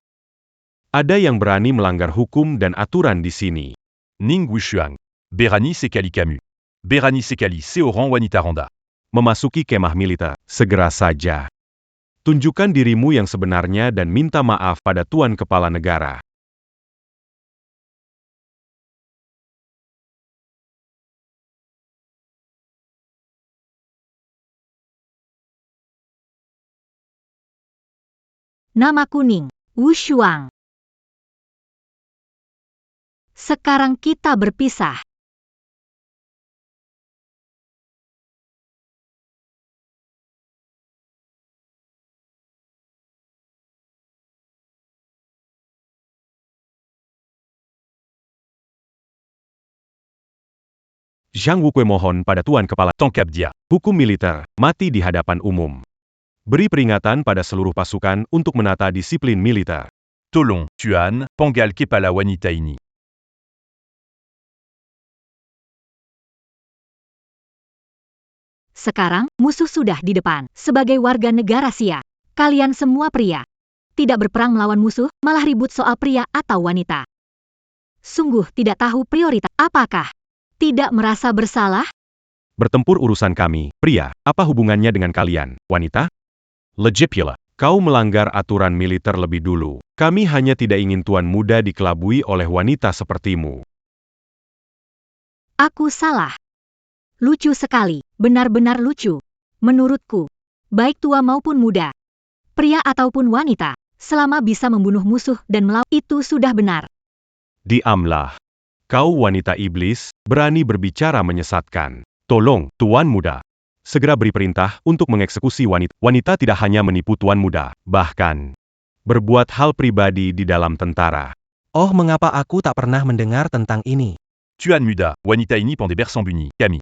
ada yang berani melanggar hukum dan aturan di sini. Ning Wushuang. Berani sekali kamu. Berani sekali seorang wanita Ronda. Memasuki kemah militer, segera saja. Tunjukkan dirimu yang sebenarnya dan minta maaf pada Tuan Kepala Negara. Nama kuning, Wu Shuang. Sekarang kita berpisah. Zhang Wukui mohon pada Tuan Kepala Tangkap dia. Hukum Militer, mati di hadapan umum. Beri peringatan pada seluruh pasukan untuk menata disiplin militer. Tolong, Tuan, Panggal Kepala wanita ini. Sekarang, musuh sudah di depan. Sebagai warga negara Xia, kalian semua pria. Tidak berperang melawan musuh, malah ribut soal pria atau wanita. Sungguh tidak tahu prioritas. Apakah tidak merasa bersalah? Bertempur urusan kami, pria, apa hubungannya dengan kalian, wanita? Legipula, kau melanggar aturan militer lebih dulu. Kami hanya tidak ingin tuan muda dikelabui oleh wanita sepertimu. Aku salah. Lucu sekali, benar-benar lucu. Menurutku, baik tua maupun muda, pria ataupun wanita, selama bisa membunuh musuh dan melawan, itu sudah benar. Diamlah. Kau wanita iblis, berani berbicara menyesatkan. Tolong, Tuan Muda. Segera beri perintah untuk mengeksekusi wanita. Wanita tidak hanya menipu Tuan Muda, bahkan berbuat hal pribadi di dalam tentara. Oh, mengapa aku tak pernah mendengar tentang ini? Tuan Muda, wanita ini pandai bersembunyi. Kami.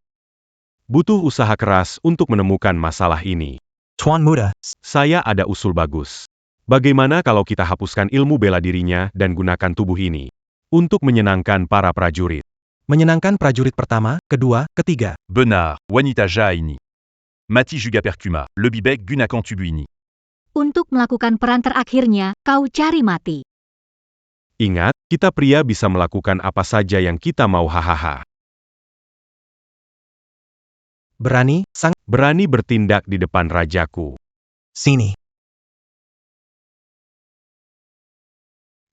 Butuh usaha keras untuk menemukan masalah ini. Tuan Muda, Saya ada usul bagus. Bagaimana kalau kita hapuskan ilmu bela dirinya dan gunakan tubuh ini untuk menyenangkan para prajurit? Menyenangkan prajurit pertama, kedua, ketiga. Benar, wanita ja ini. Mati juga percuma, lebih baik gunakan tubuh ini. Untuk melakukan peran terakhirnya, kau cari mati. Ingat, kita pria bisa melakukan apa saja yang kita mau hahaha. Berani bertindak di depan rajaku. sini.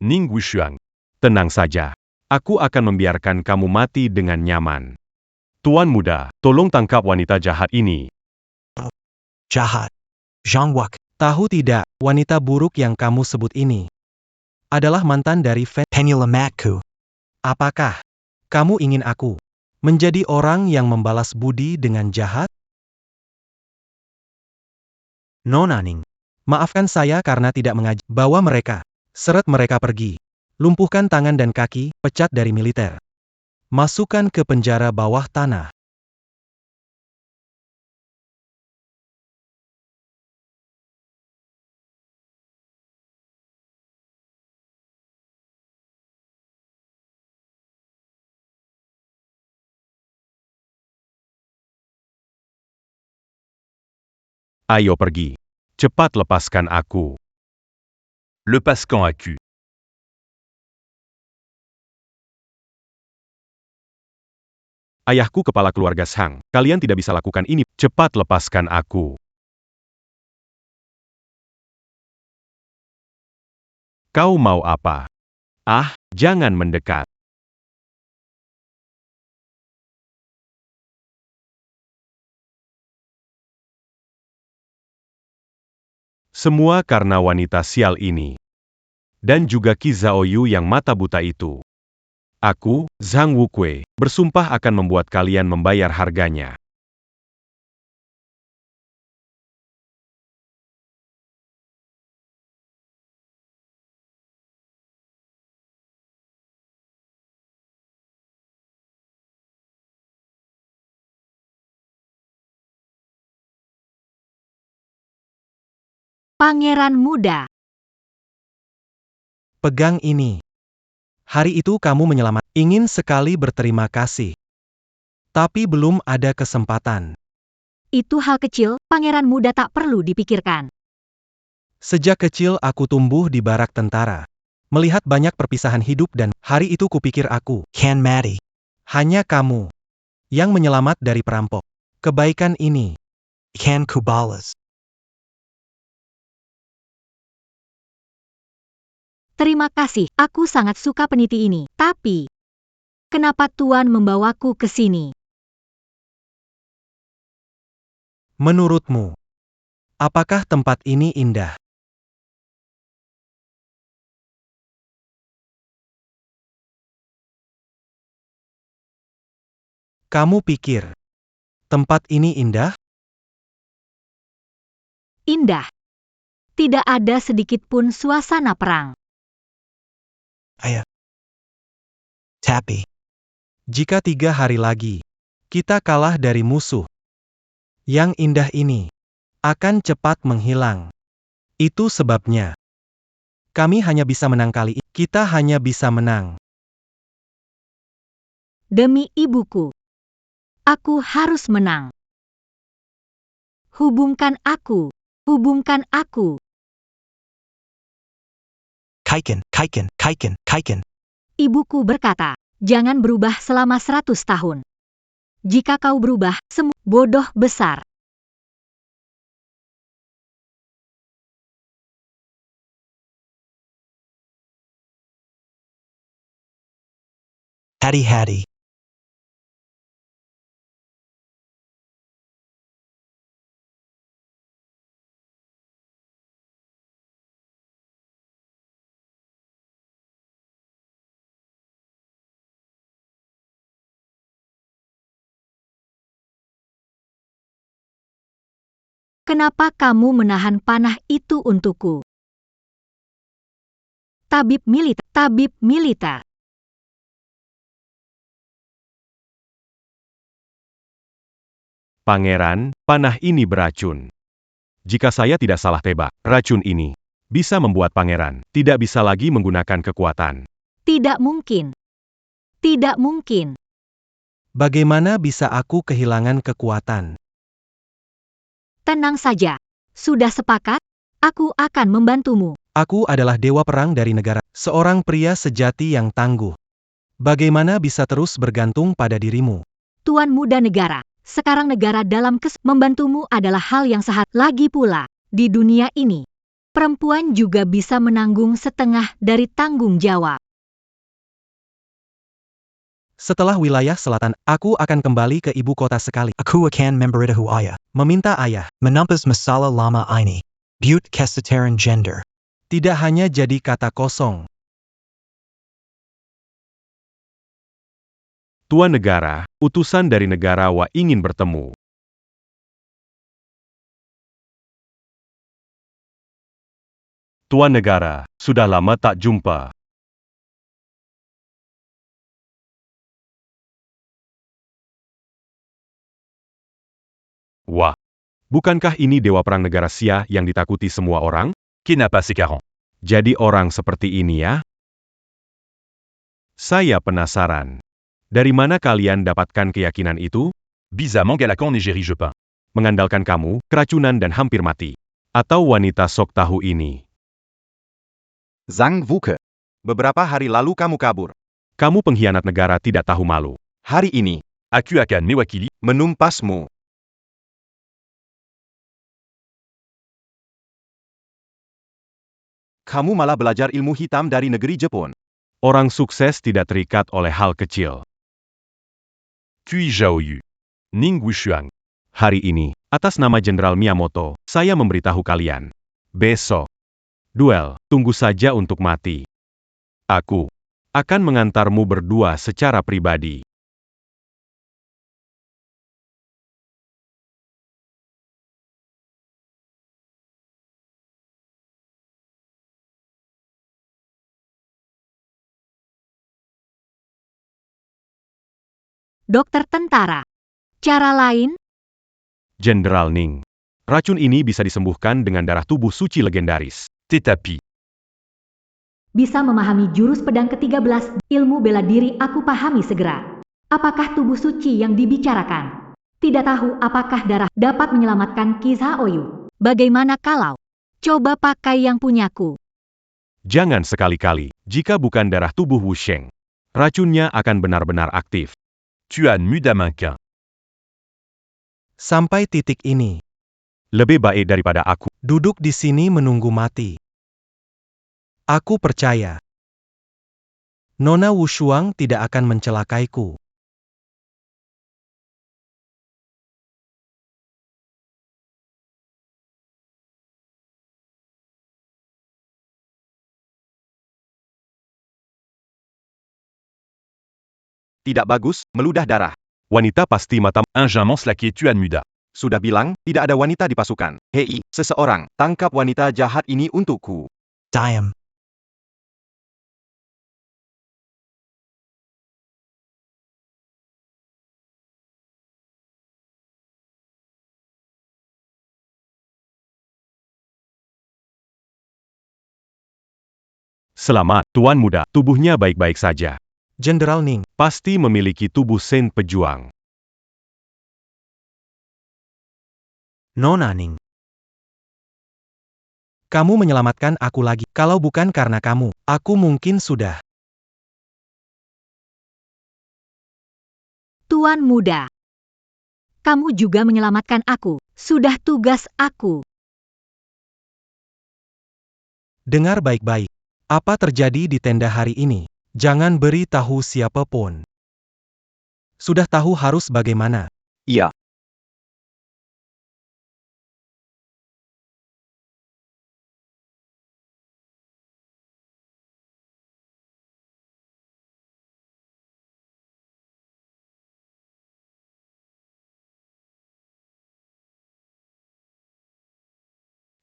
Ning Wushuang. Tenang saja. Aku akan membiarkan kamu mati dengan nyaman. Tuan Muda, tolong tangkap wanita jahat ini. Jahat. Zhang Wuk. Tahu tidak, wanita buruk yang kamu sebut ini adalah mantan dari Penyelamatku. Apakah kamu ingin aku menjadi orang yang membalas budi dengan jahat? Nonaning. Maafkan saya karena tidak mengajar. Bawa mereka. Seret mereka pergi. Lumpuhkan tangan dan kaki, pecat dari militer. Masukkan ke penjara bawah tanah. Ayo pergi. Cepat lepaskan aku. Lepaskan aku. Ayahku kepala keluarga Shang. Kalian tidak bisa lakukan ini. Cepat lepaskan aku. Kau mau apa? Ah, jangan mendekat. Semua karena wanita sial ini. Dan juga Qi Zhaoyu yang mata buta itu. Aku, Zhang Wukui, bersumpah akan membuat kalian membayar harganya. Pangeran muda. Pegang ini. Hari itu kamu menyelamat. Ingin sekali berterima kasih. Tapi belum ada kesempatan. Itu hal kecil, pangeran muda tak perlu dipikirkan. Sejak kecil aku tumbuh di barak tentara. Melihat banyak perpisahan hidup dan hari itu kupikir aku, Can Maddie. hanya kamu yang menyelamat dari perampok. Kebaikan ini. Can Kubalas. Terima kasih, aku sangat suka peniti ini. Tapi, kenapa Tuan membawaku ke sini? Menurutmu, apakah tempat ini indah? Kamu pikir tempat ini indah? Indah. Tidak ada sedikit pun suasana perang. Tappy. Jika 3 hari lagi kita kalah dari musuh, yang indah ini akan cepat menghilang. Itu sebabnya kami hanya bisa menang kali ini. Kita hanya bisa menang. Demi ibuku. Aku harus menang. Hubungkan aku. Hubungkan aku. Kaiken, Kaiken, Kaiken, Kaiken. Ibuku berkata, jangan berubah selama 100 tahun. Jika kau berubah, semua bodoh besar. Hattie. Kenapa kamu menahan panah itu untukku? Tabib militer. Tabib militer. Pangeran, panah ini beracun. Jika saya tidak salah tebak, racun ini bisa membuat pangeran tidak bisa lagi menggunakan kekuatan. Tidak mungkin. Tidak mungkin. Bagaimana bisa aku kehilangan kekuatan? Tenang saja. Sudah sepakat? Aku akan membantumu. Aku adalah dewa perang dari negara, seorang pria sejati yang tangguh. Bagaimana bisa terus bergantung pada dirimu? Tuan muda negara. Sekarang negara dalam membantumu adalah hal yang sehat. Lagi pula, di dunia ini, perempuan juga bisa menanggung setengah dari tanggung jawab. Setelah wilayah selatan, aku akan kembali ke ibu kota sekali. Aku akan memberitahu ayah. Meminta ayah, Menumpas masalah lama ini. Butte kesetaraan gender. tidak hanya jadi kata kosong. Tuan negara, utusan dari negara Wa ingin bertemu. Tuan negara, sudah lama tak jumpa. Wah, bukankah ini dewa perang negara Xia yang ditakuti semua orang? Kenapa sekarang? Jadi orang seperti ini ya? Saya penasaran. Dari mana kalian dapatkan keyakinan itu? Bisa Mangalakan Negeri Jepin. Mengandalkan kamu, keracunan dan hampir mati. Atau wanita sok tahu ini. Zhang Wuke. Beberapa hari lalu kamu kabur. Kamu pengkhianat negara tidak tahu malu. Hari ini, Aku akan mewakili. menumpasmu. Kamu malah belajar ilmu hitam dari negeri Jepun. Orang sukses tidak terikat oleh hal kecil. Kui Zhaoyu. Ning Wushuang. Hari ini, atas nama Jenderal Miyamoto, saya memberitahu kalian. Besok. Duel, tunggu saja untuk mati. Aku akan mengantarmu berdua secara pribadi. Dokter tentara. Cara lain? Jenderal Ning. Racun ini bisa disembuhkan dengan darah tubuh suci legendaris. Tetapi. Bisa memahami jurus pedang ke-13, ilmu bela diri aku pahami segera. Apakah tubuh suci yang dibicarakan? Tidak tahu apakah darah dapat menyelamatkan Qi Zhaoyu. Bagaimana kalau coba pakai yang punyaku? Jangan sekali-kali, jika bukan darah tubuh Wu Sheng. Racunnya akan benar-benar aktif. Tuan Muda Manquin. Sampai titik ini, Lebih baik daripada aku. duduk di sini menunggu mati. Aku percaya. Nona Wushuang tidak akan mencelakaiku. Tidak bagus, meludah darah. Wanita pasti mata. Un Jinmans laqué Tuan Muda. Sudah bilang, tidak ada wanita di pasukan. Hei, seseorang, tangkap wanita jahat ini untukku. Diam. Selamat, Tuan Muda. Tubuhnya baik-baik saja. Jenderal Ning, Pasti memiliki tubuh Saint pejuang. Nona Ning. Kamu menyelamatkan aku lagi. Kalau bukan karena kamu, aku mungkin sudah. Tuan Muda, kamu juga menyelamatkan aku. Sudah tugas aku. Dengar baik-baik. Apa terjadi di tenda hari ini? Jangan beri tahu siapapun. Sudah tahu harus bagaimana? Iya.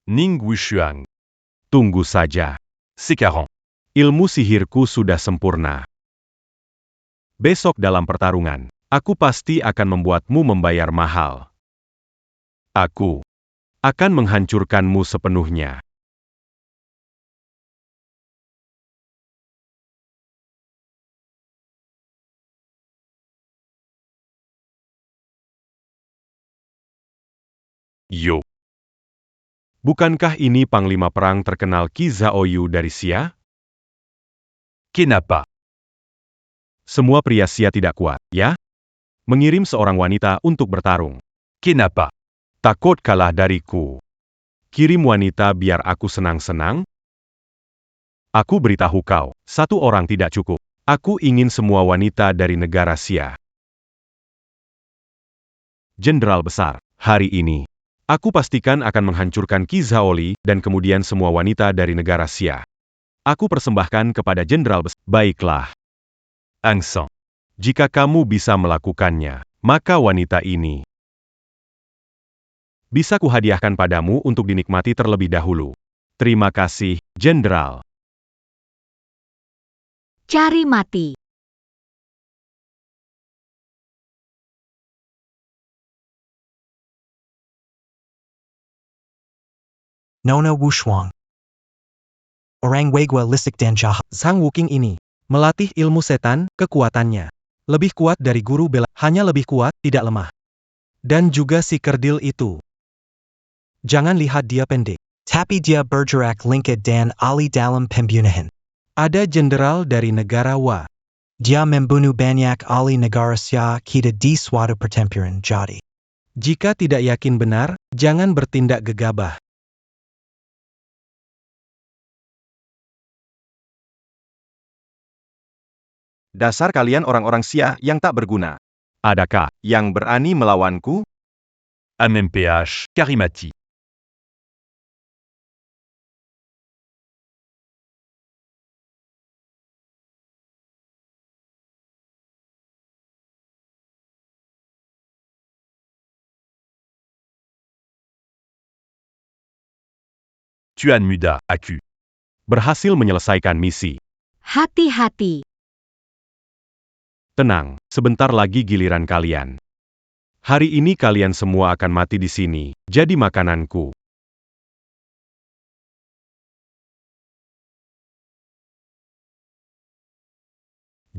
Ning Wushuang. Tunggu saja. Sekarang. Ilmu sihirku sudah sempurna. Besok dalam pertarungan, aku pasti akan membuatmu membayar mahal. Aku akan menghancurkanmu sepenuhnya. Yo. Bukankah ini panglima perang terkenal Qi Zhaoyu dari Xia? Kenapa? Semua pria Xia tidak kuat, ya? Mengirim seorang wanita untuk bertarung. Kenapa? Takut kalah dariku. Kirim wanita biar aku senang-senang? Aku beritahu kau, satu orang tidak cukup. Aku ingin semua wanita dari negara Xia. Jenderal besar, hari ini, aku pastikan akan menghancurkan Qi Zhaoli dan kemudian semua wanita dari negara Xia. Aku persembahkan kepada jenderal besar. Baiklah. Angsan. Jika kamu bisa melakukannya, maka wanita ini bisa kuhadiahkan padamu untuk dinikmati terlebih dahulu. Terima kasih, Jenderal. Cari mati. Nona Wushuang. Orang Wegwa Lisik dan Jahat. Zhang Wuking ini melatih ilmu setan, kekuatannya lebih kuat dari guru bela, hanya lebih kuat, tidak lemah. Dan juga si kerdil itu. Jangan lihat dia pendek. Tapi dia bergerak lingkad dan ali dalam pembunuhan. Ada jenderal dari negara Wa. Dia membunuh banyak ali negara Xia kita di suatu pertempuran jadi. Jika tidak yakin benar, jangan bertindak gegabah. Dasar kalian orang-orang Xia yang tak berguna. Adakah Yang berani melawanku? MMPH, Karimati. Tuan Muda, Aku. berhasil menyelesaikan misi? Hati-hati. Tenang, sebentar lagi giliran kalian. Hari ini kalian semua akan mati di sini, jadi makananku.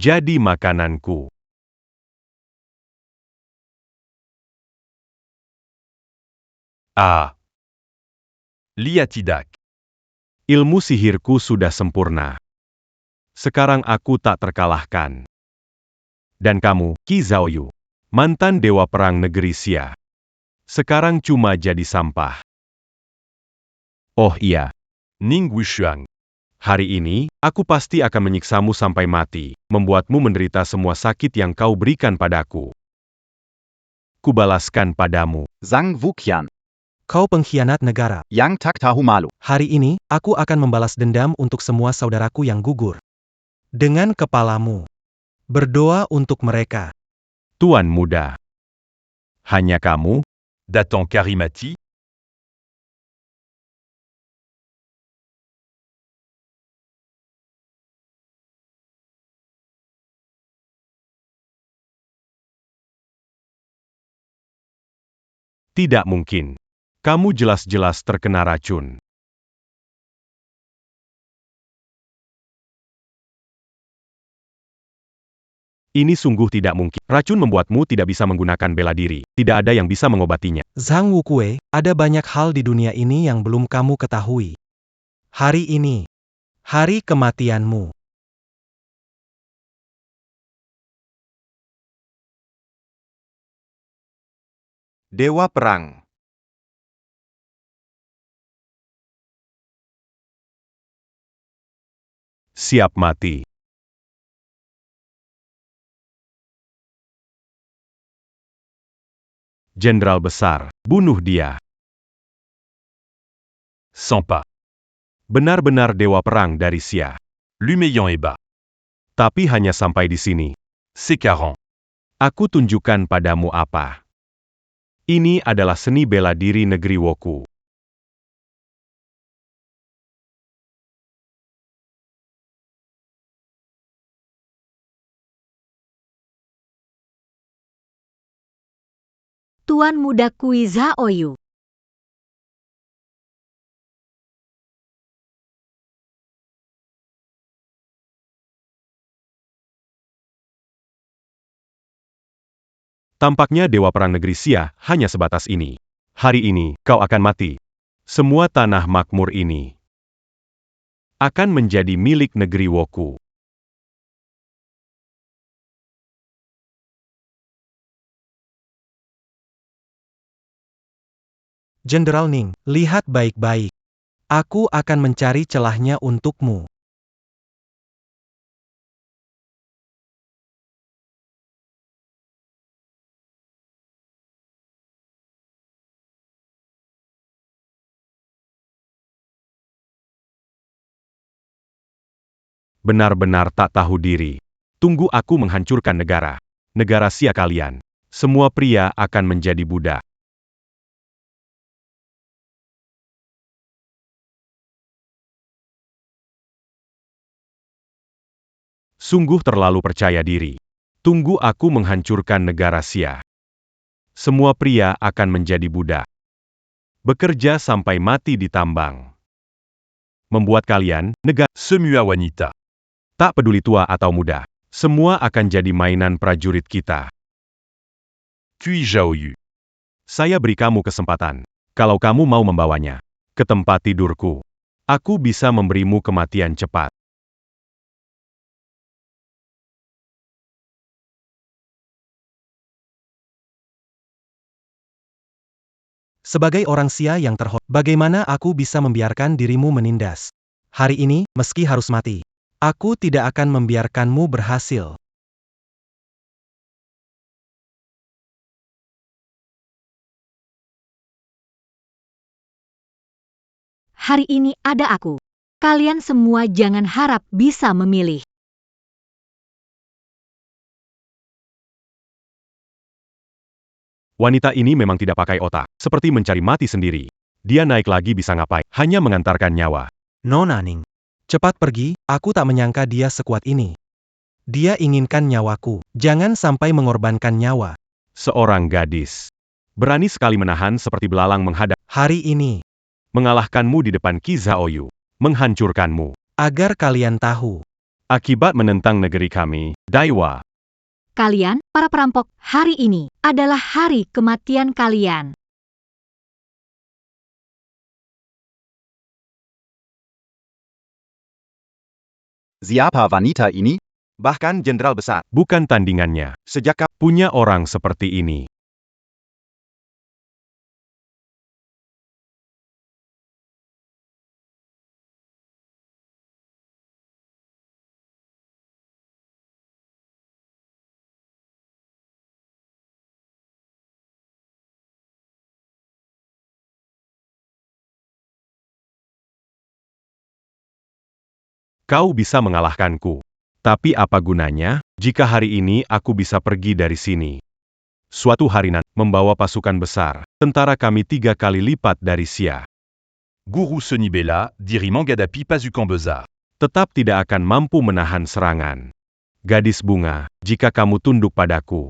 Jadi makananku. Ah. Lia tidak. Ilmu sihirku sudah sempurna. Sekarang aku tak terkalahkan. Dan kamu, Qi Zhaoyu, mantan dewa perang negeri Xia. Sekarang cuma jadi sampah. Oh iya, Ning Wuxiang. hari ini, aku pasti akan menyiksamu sampai mati, membuatmu menderita semua sakit yang kau berikan padaku. Kubalaskan padamu. Zhang Wuqian, Kau pengkhianat negara. yang tak tahu malu. Hari ini, aku akan membalas dendam untuk semua saudaraku yang gugur. Dengan kepalamu. Berdoa untuk mereka. Tuan muda. Hanya kamu? Datang Karimati. Tidak mungkin. Kamu jelas-jelas terkena racun. Ini sungguh tidak mungkin. Racun membuatmu tidak bisa menggunakan bela diri. Tidak ada yang bisa mengobatinya. Zhang Wukue, ada banyak hal di dunia ini yang belum kamu ketahui. Hari ini. Hari kematianmu. Dewa Perang. Siap mati. Jenderal besar, bunuh dia. Sans pas. Benar-benar dewa perang dari Xia. Lumeillant et bas. Tapi hanya sampai di sini. C'est 40. Aku tunjukkan padamu apa. Ini adalah seni bela diri negeri Woku. Tuan Muda Qi Zhaoyu. Tampaknya dewa perang negeri Xia hanya sebatas ini. Hari ini, kau akan mati. Semua tanah makmur ini akan menjadi milik negeri Woku. Jenderal Ning, lihat baik-baik. Aku akan mencari celahnya untukmu. Benar-benar tak tahu diri. Tunggu aku menghancurkan negara. Negara Xia kalian. Semua pria akan menjadi budak. Sungguh terlalu percaya diri. Tunggu aku menghancurkan negara Xia. Semua pria akan menjadi budak. Bekerja sampai mati di tambang. Membuat kalian, negara, Semua wanita. tak peduli tua atau muda. Semua akan jadi mainan prajurit kita. Qi Zhaoyu. Saya beri kamu kesempatan. Kalau kamu mau membawanya ke tempat tidurku, aku bisa memberimu kematian cepat. Sebagai orang Xia yang terhormat, bagaimana aku bisa membiarkan dirimu menindas? Hari ini, meski harus mati, aku tidak akan membiarkanmu berhasil. Hari ini ada aku. Kalian semua jangan harap bisa memilih. Wanita ini memang tidak pakai otak, seperti mencari mati sendiri. Dia naik lagi bisa ngapain? Hanya mengantarkan nyawa. Nona Ning. Cepat pergi, aku tak menyangka dia sekuat ini. Dia inginkan nyawaku, jangan sampai mengorbankan nyawa. Seorang gadis. Berani sekali menahan seperti belalang menghadap. Hari ini, Mengalahkanmu di depan Qi Zhaoyu. Menghancurkanmu. agar kalian tahu, Akibat menentang negeri kami, Daiwa. Kalian, para perampok, hari ini adalah hari kematian kalian. Siapa wanita ini? Bahkan jenderal besar. Bukan tandingannya. Sejak kapan Punya orang seperti ini. Kau bisa mengalahkanku. Tapi apa gunanya, jika hari ini aku bisa pergi dari sini? Suatu hari nanti, membawa pasukan besar, tentara kami 3 kali lipat dari Xia. Guru Senibela, diri Mangadapi Pasukan-Besar. Tetap tidak akan mampu menahan serangan. Gadis bunga, jika kamu tunduk padaku,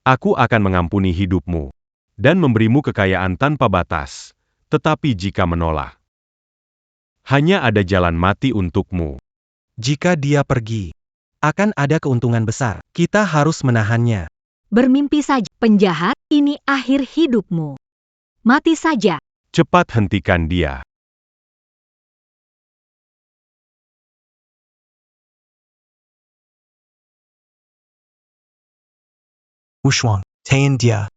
aku akan mengampuni hidupmu dan memberimu kekayaan tanpa batas. Tetapi jika menolak, hanya ada jalan mati untukmu. Jika dia pergi, akan ada keuntungan besar. Kita harus menahannya. Bermimpi saja, penjahat, ini akhir hidupmu. Mati saja. Cepat hentikan dia. Wushuang, Tayan dia.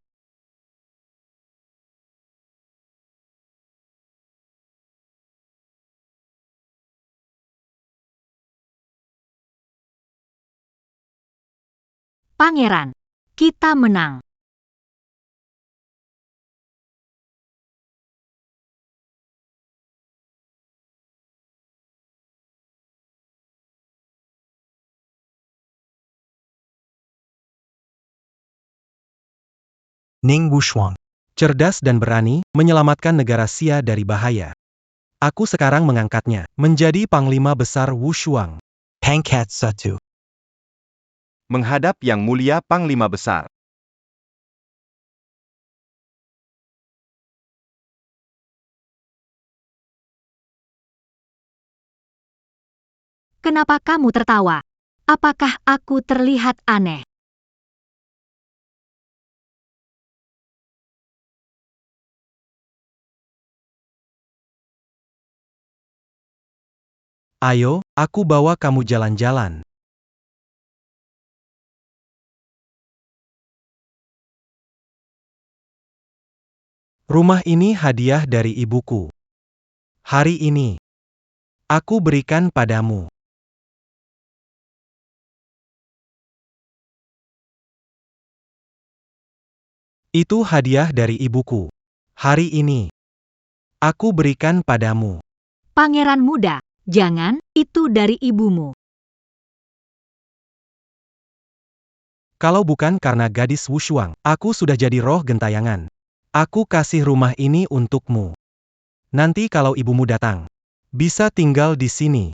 Pangeran, kita menang. Ning Wushuang. Cerdas dan berani, menyelamatkan negara Xia dari bahaya. Aku sekarang mengangkatnya, menjadi Panglima Besar Wushuang. Pangkat 1. menghadap Yang Mulia Panglima Besar. Kenapa kamu tertawa? Apakah aku terlihat aneh? Ayo, aku bawa kamu jalan-jalan. Rumah ini hadiah dari ibuku. Hari ini, aku berikan padamu. Itu hadiah dari ibuku. Hari ini, aku berikan padamu. Pangeran muda, jangan, itu dari ibumu. Kalau bukan karena gadis Wushuang, aku sudah jadi roh gentayangan. Aku kasih rumah ini untukmu. Nanti kalau ibumu datang, bisa tinggal di sini.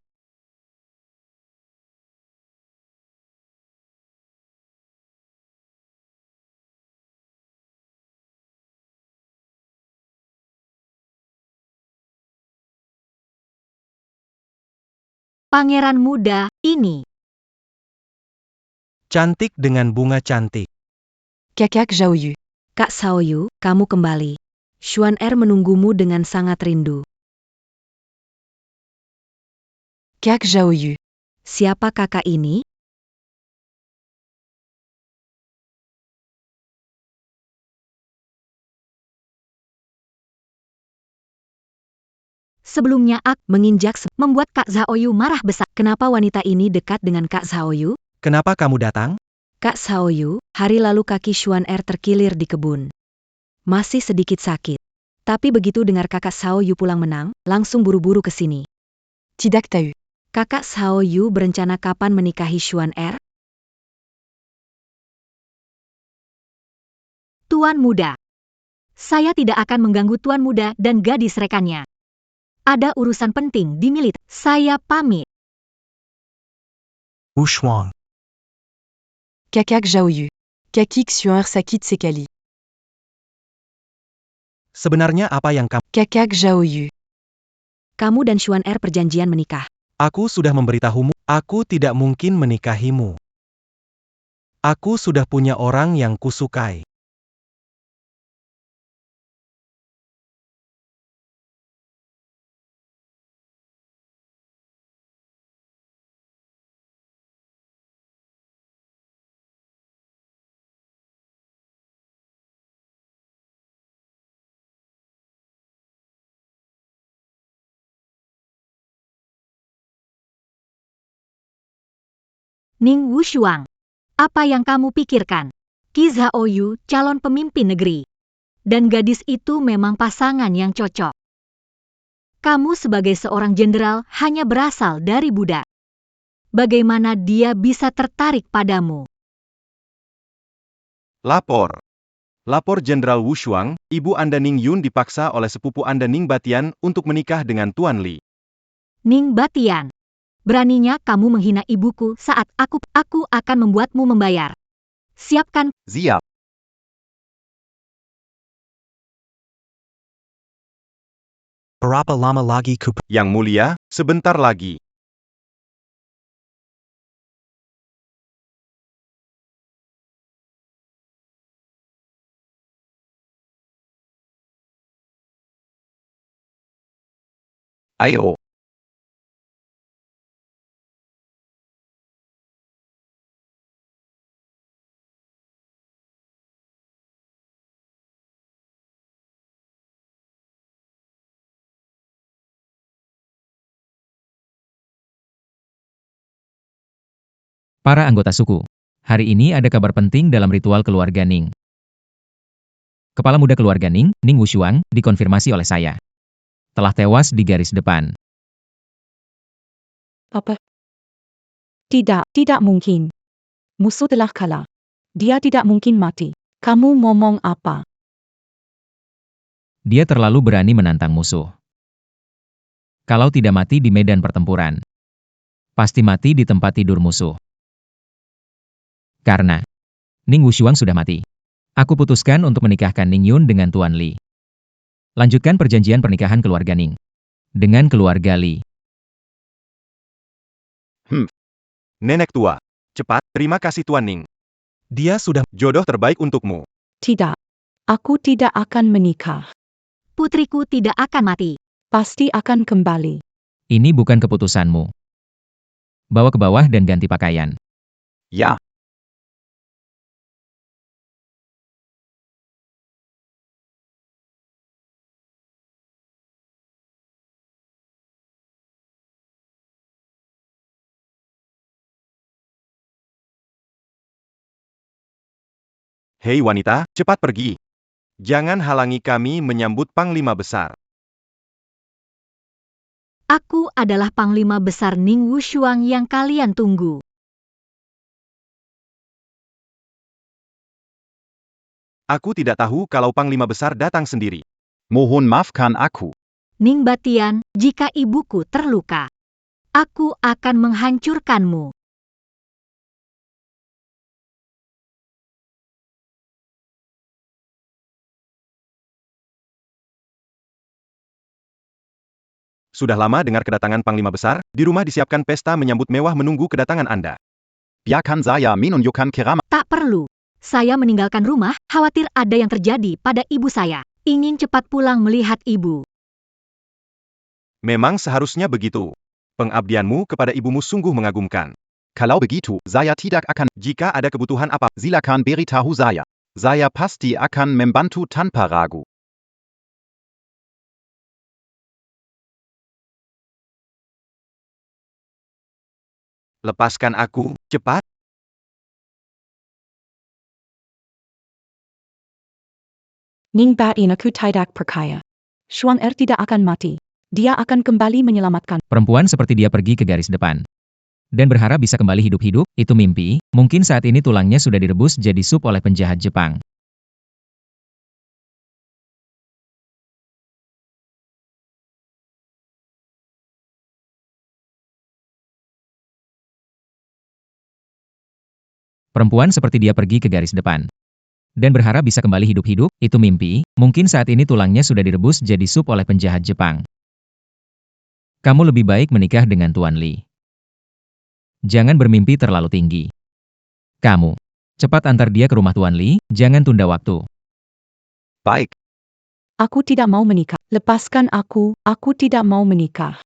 Pangeran muda, ini. Cantik dengan bunga cantik. Kakak Zhaoyu. Kak Xiaoyu, kamu kembali. Xuan Er menunggumu dengan sangat rindu. Kak Zhaoyu. Siapa kakak ini? Sebelumnya aku membuat Kak Xiaoyu marah besar. Kenapa wanita ini dekat dengan Kak Xiaoyu? Kenapa kamu datang? Kak Xiaoyu, hari lalu kaki Xuan Er terkilir di kebun. Masih sedikit sakit. Tapi begitu dengar kakak Xiaoyu pulang menang, langsung buru-buru ke sini. Tidak tahu. Kakak Xiaoyu berencana kapan menikahi Xuan Er? Tuan muda. Saya tidak akan mengganggu tuan muda dan gadis rekannya. Ada urusan penting di militer. Saya pamit. Wushuang. Kakak Zhaoyu. Kakik Xuan Sakit Sekali. Sebenarnya apa yang kamu... Kakak Zhaoyu. Kamu dan Xuan Er perjanjian menikah. Aku sudah memberitahumu, aku tidak mungkin menikahimu. Aku sudah punya orang yang kusukai. Ning Wushuang, apa yang kamu pikirkan? Qi Zhaoyu calon pemimpin negeri. Dan gadis itu memang pasangan yang cocok. Kamu sebagai seorang jenderal hanya berasal dari budak. Bagaimana dia bisa tertarik padamu? Lapor. Lapor Jenderal Wu Shuang, ibu Anda Ning Yun dipaksa oleh sepupu Anda Ning Batian untuk menikah dengan Tuan Li. Ning Batian, beraninya kamu menghina ibuku saat aku akan membuatmu membayar. Siapkan. Siap. Berapa lama lagi ku Yang mulia, sebentar lagi. Ayo. Para anggota suku, hari ini ada kabar penting dalam ritual keluarga Ning. Kepala muda keluarga Ning, Ning Wushuang, dikonfirmasi oleh saya. Telah tewas di garis depan. Apa? Tidak mungkin. Musuh telah kalah. Dia tidak mungkin mati. Kamu ngomong apa? Dia terlalu berani menantang musuh. Kalau tidak mati di medan pertempuran, pasti mati di tempat tidur musuh. Karena Ning Wushuang sudah mati, aku putuskan untuk menikahkan Ning Yun dengan Tuan Li. Lanjutkan perjanjian pernikahan keluarga Ning dengan keluarga Li. Nenek tua. Cepat, terima kasih Tuan Ning. Dia sudah Jodoh terbaik untukmu. Tidak. Aku tidak akan menikah. Putriku tidak akan mati. Pasti akan kembali. Ini bukan keputusanmu. Bawa ke bawah dan ganti pakaian. Ja. Hei wanita, cepat pergi. Jangan halangi kami menyambut Panglima Besar. Aku adalah Panglima Besar Ning Wushuang yang kalian tunggu. Aku tidak tahu kalau Panglima Besar datang sendiri. Mohon maafkan aku. Ning Batian, jika ibuku terluka, aku akan menghancurkanmu. Sudah lama dengar kedatangan Panglima Besar, di rumah disiapkan pesta menyambut mewah menunggu kedatangan Anda. Biarkan saya menunjukkan keramat. Tak perlu. Saya meninggalkan rumah, khawatir ada yang terjadi pada ibu saya. Ingin cepat pulang melihat ibu. Memang seharusnya begitu. Pengabdianmu kepada ibumu sungguh mengagumkan. Kalau begitu, saya tidak akan. Jika ada kebutuhan apa, Silakan beritahu saya. Saya pasti akan membantu tanpa ragu. lepaskan aku, cepat. Ning Batin aku tidak percaya. Shuang tidak akan mati. Dia akan kembali menyelamatkan. Perempuan seperti dia pergi ke garis depan. Dan berharap bisa kembali hidup-hidup, itu mimpi, mungkin saat ini tulangnya sudah direbus jadi sup oleh penjahat Jepang. Perempuan seperti dia pergi ke garis depan. Dan berharap bisa kembali hidup-hidup, itu mimpi, mungkin saat ini tulangnya sudah direbus jadi sup oleh penjahat Jepang. Kamu lebih baik menikah dengan Tuan Li. Jangan bermimpi terlalu tinggi. Kamu, cepat antar dia ke rumah Tuan Li, jangan tunda waktu. Baik, Aku tidak mau menikah. Lepaskan aku tidak mau menikah.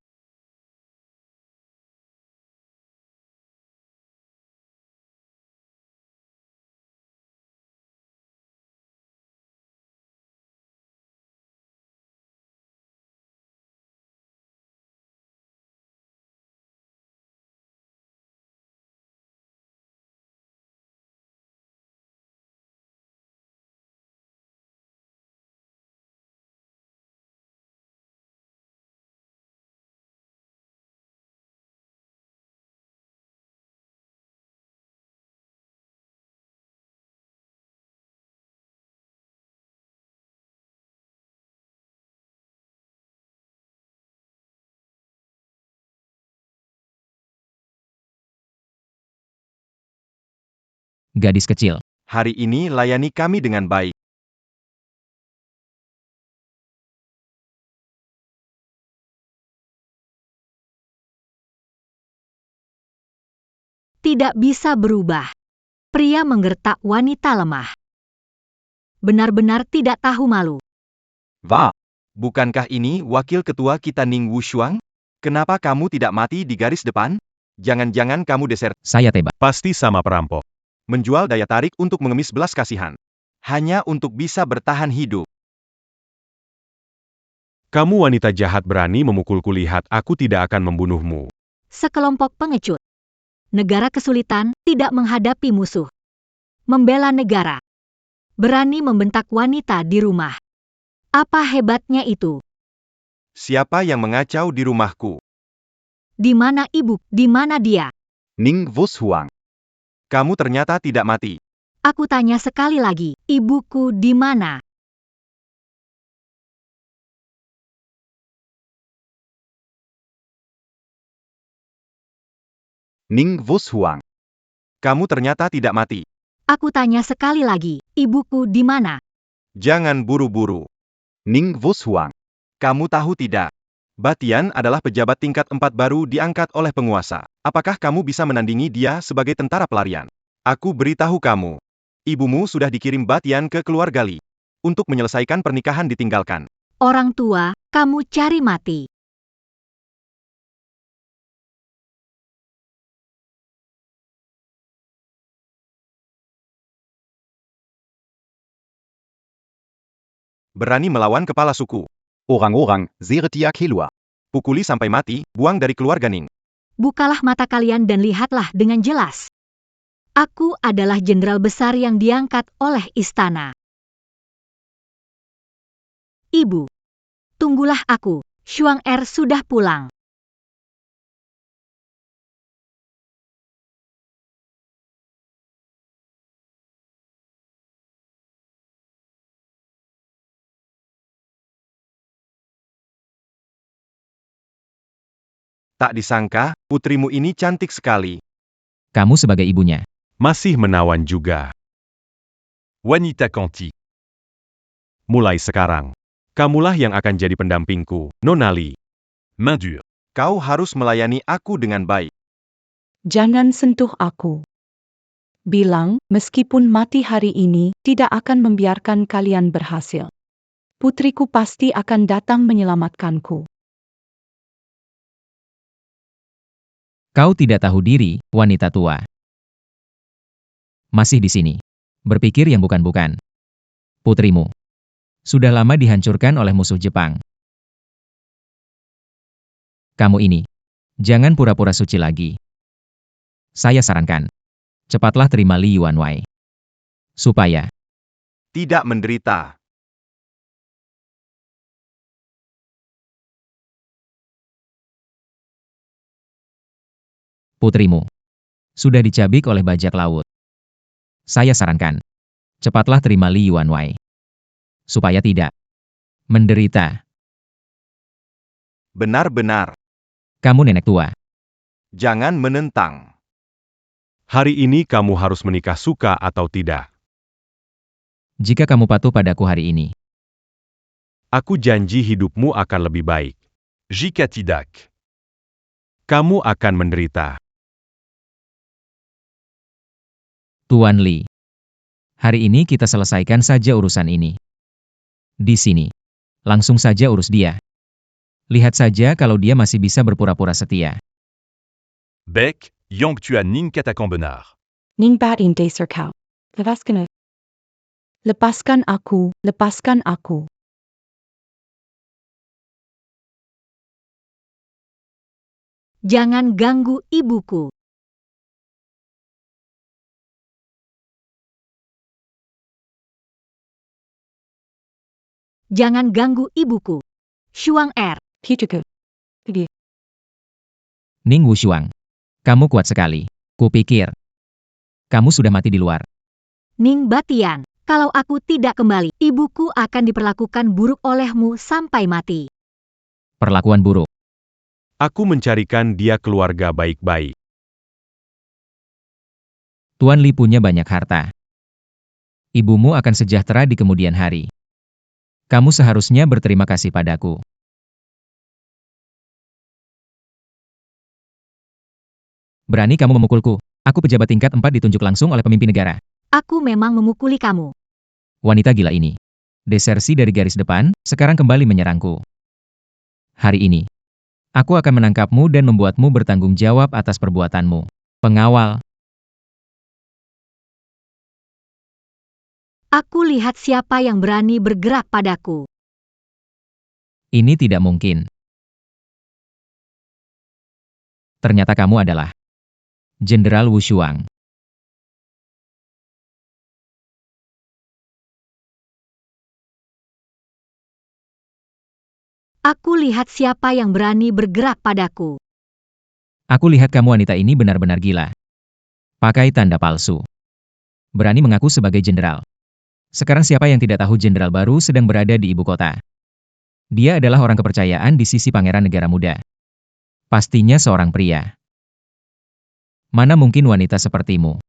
Gadis kecil. Hari ini layani kami dengan baik. Tidak bisa berubah. Pria menggertak wanita lemah. Benar-benar tidak tahu malu. wahr. Bukankah ini wakil ketua kita Ning Wushuang? Kenapa kamu tidak mati di garis depan? Jangan-jangan kamu deser Saya tebak. Pasti sama perampok. menjual daya tarik untuk mengemis belas kasihan. Hanya untuk bisa bertahan hidup. Kamu wanita jahat berani memukulku, lihat aku tidak akan membunuhmu. Sekelompok pengecut. Negara kesulitan tidak menghadapi musuh. Membela negara. Berani membentak wanita di rumah. Apa hebatnya itu? Siapa yang mengacau di rumahku? Di mana ibu? Di mana dia? Ning Wushuang. Kamu ternyata tidak mati. Aku tanya sekali lagi, ibuku di mana? Ning Wushuang. Kamu ternyata tidak mati. Aku tanya sekali lagi, ibuku di mana? Jangan buru-buru. Ning Wushuang. Kamu tahu tidak? Batian adalah pejabat tingkat 4 baru diangkat oleh penguasa. Apakah kamu bisa menandingi dia sebagai tentara pelarian? Aku beritahu kamu. Ibumu sudah dikirim Batian ke keluarga Li. Untuk menyelesaikan pernikahan ditinggalkan. Orang tua, kamu cari mati. Berani melawan kepala suku. Orang-orang, seret dia keluar. Pukuli sampai mati, buang dari keluarga Ning. Bukalah mata kalian dan lihatlah dengan jelas. Aku adalah jenderal besar yang diangkat oleh istana. Ibu, tunggulah aku. Shuang Er sudah pulang. Tak disangka, putrimu ini cantik sekali. Kamu sebagai ibunya. Masih menawan juga. Wanita cantique. Mulai sekarang, kamulah yang akan jadi pendampingku, Nona Li. Main dure. Kau harus melayani aku dengan baik. Jangan sentuh aku. Bilang, meskipun mati hari ini, tidak akan membiarkan kalian berhasil. Putriku pasti akan datang menyelamatkanku. Kau tidak tahu diri, wanita tua. Masih di sini. Berpikir yang bukan-bukan. Putrimu. Sudah lama dihancurkan oleh musuh Jepang. Kamu ini. Jangan pura-pura suci lagi. Saya sarankan. Cepatlah terima Li Yuanwei. Supaya Tidak menderita. putrimu sudah dicabik oleh bajak laut. Saya sarankan. Cepatlah terima Li Yuanwei. Supaya tidak menderita. Benar-benar. Kamu nenek tua. Jangan menentang. Hari ini kamu harus menikah suka atau tidak. Jika kamu patuh padaku hari ini, Aku janji hidupmu akan lebih baik. Jika tidak. Kamu akan menderita. Tuan Li. Hari ini kita selesaikan saja urusan ini. Di sini. Langsung saja urus dia. Lihat saja kalau dia masih bisa berpura-pura setia. Beck, Yang tua Ning katakan benar. Ning bat in deser kau. Lepaskan. Lepaskan aku, lepaskan aku. Jangan ganggu ibuku. Jangan ganggu ibuku. Shuang Er. Pijuku. Pergi. Ning Wushuang. Kamu kuat sekali. Kupikir. Kamu sudah mati di luar. Ning Batian. Kalau aku tidak kembali, ibuku akan diperlakukan buruk olehmu sampai mati. Perlakuan buruk. Aku mencarikan dia keluarga baik-baik. Tuan Li punya banyak harta. Ibumu akan sejahtera di kemudian hari. Kamu seharusnya berterima kasih padaku. Berani kamu memukulku? Aku pejabat tingkat 4 ditunjuk langsung oleh pemimpin negara. Aku memang memukuli kamu. Wanita gila ini. Desersi dari garis depan, sekarang kembali menyerangku. Hari ini. Aku akan menangkapmu dan membuatmu bertanggung jawab atas perbuatanmu. Pengawal. Aku lihat siapa yang berani bergerak padaku. Ini tidak mungkin. Ternyata kamu adalah Jenderal Wushuang. Aku lihat siapa yang berani bergerak padaku. Aku lihat kamu wanita ini benar-benar gila. Pakai tanda palsu. Berani mengaku sebagai jenderal. Sekarang siapa yang tidak tahu jenderal baru sedang berada di ibu kota? Dia adalah orang kepercayaan di sisi pangeran negara muda. Pastinya seorang pria. Mana mungkin wanita sepertimu?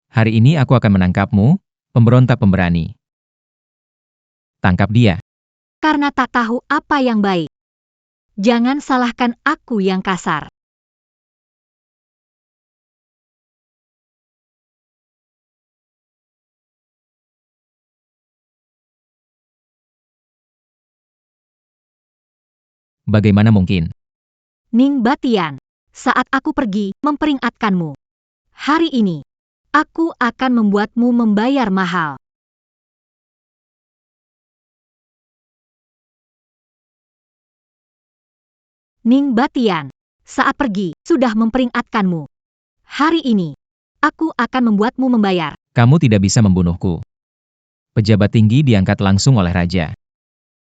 Hari ini aku akan menangkapmu, pemberontak pemberani. Tangkap dia. Karena tak tahu apa yang baik. Jangan salahkan aku yang kasar. Bagaimana mungkin? Ning Batian, saat aku pergi memperingatkanmu. Hari ini, aku akan membuatmu membayar mahal. Ning Batian, saat pergi, sudah memperingatkanmu. Hari ini, aku akan membuatmu membayar. Kamu tidak bisa membunuhku. Pejabat tinggi diangkat langsung oleh raja.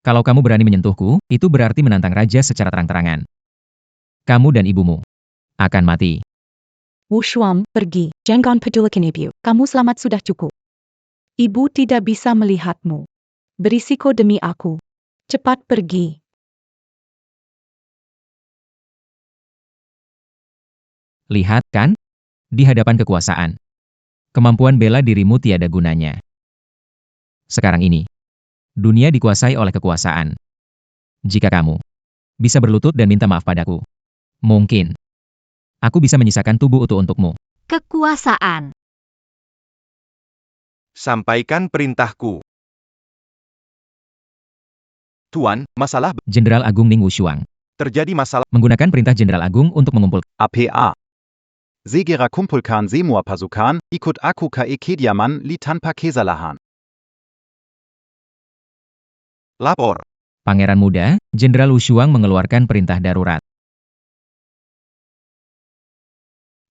Kalau kamu berani menyentuhku, itu berarti menantang raja secara terang-terangan. Kamu dan ibumu akan mati. Wushuang, pergi. Jangan pedulikan ibu. Kamu selamat sudah cukup. Ibu tidak bisa melihatmu. Berisiko demi aku. Cepat pergi. Lihat, kan? Di hadapan kekuasaan. Kemampuan bela dirimu tiada gunanya. Sekarang ini, dunia dikuasai oleh kekuasaan. Jika kamu bisa berlutut dan minta maaf padaku, mungkin aku bisa menyisakan tubuh utuh untukmu. Kekuasaan. Sampaikan perintahku. Tuan, masalah Jenderal Agung Ning Wushuang terjadi masalah. menggunakan perintah Jenderal Agung untuk mengumpulkan APA. Segera kumpulkan semua pasukan, ikut aku ke kediaman Li tanpa kesalahan. Lapor. Pangeran Muda, Jenderal Wushuang mengeluarkan perintah darurat.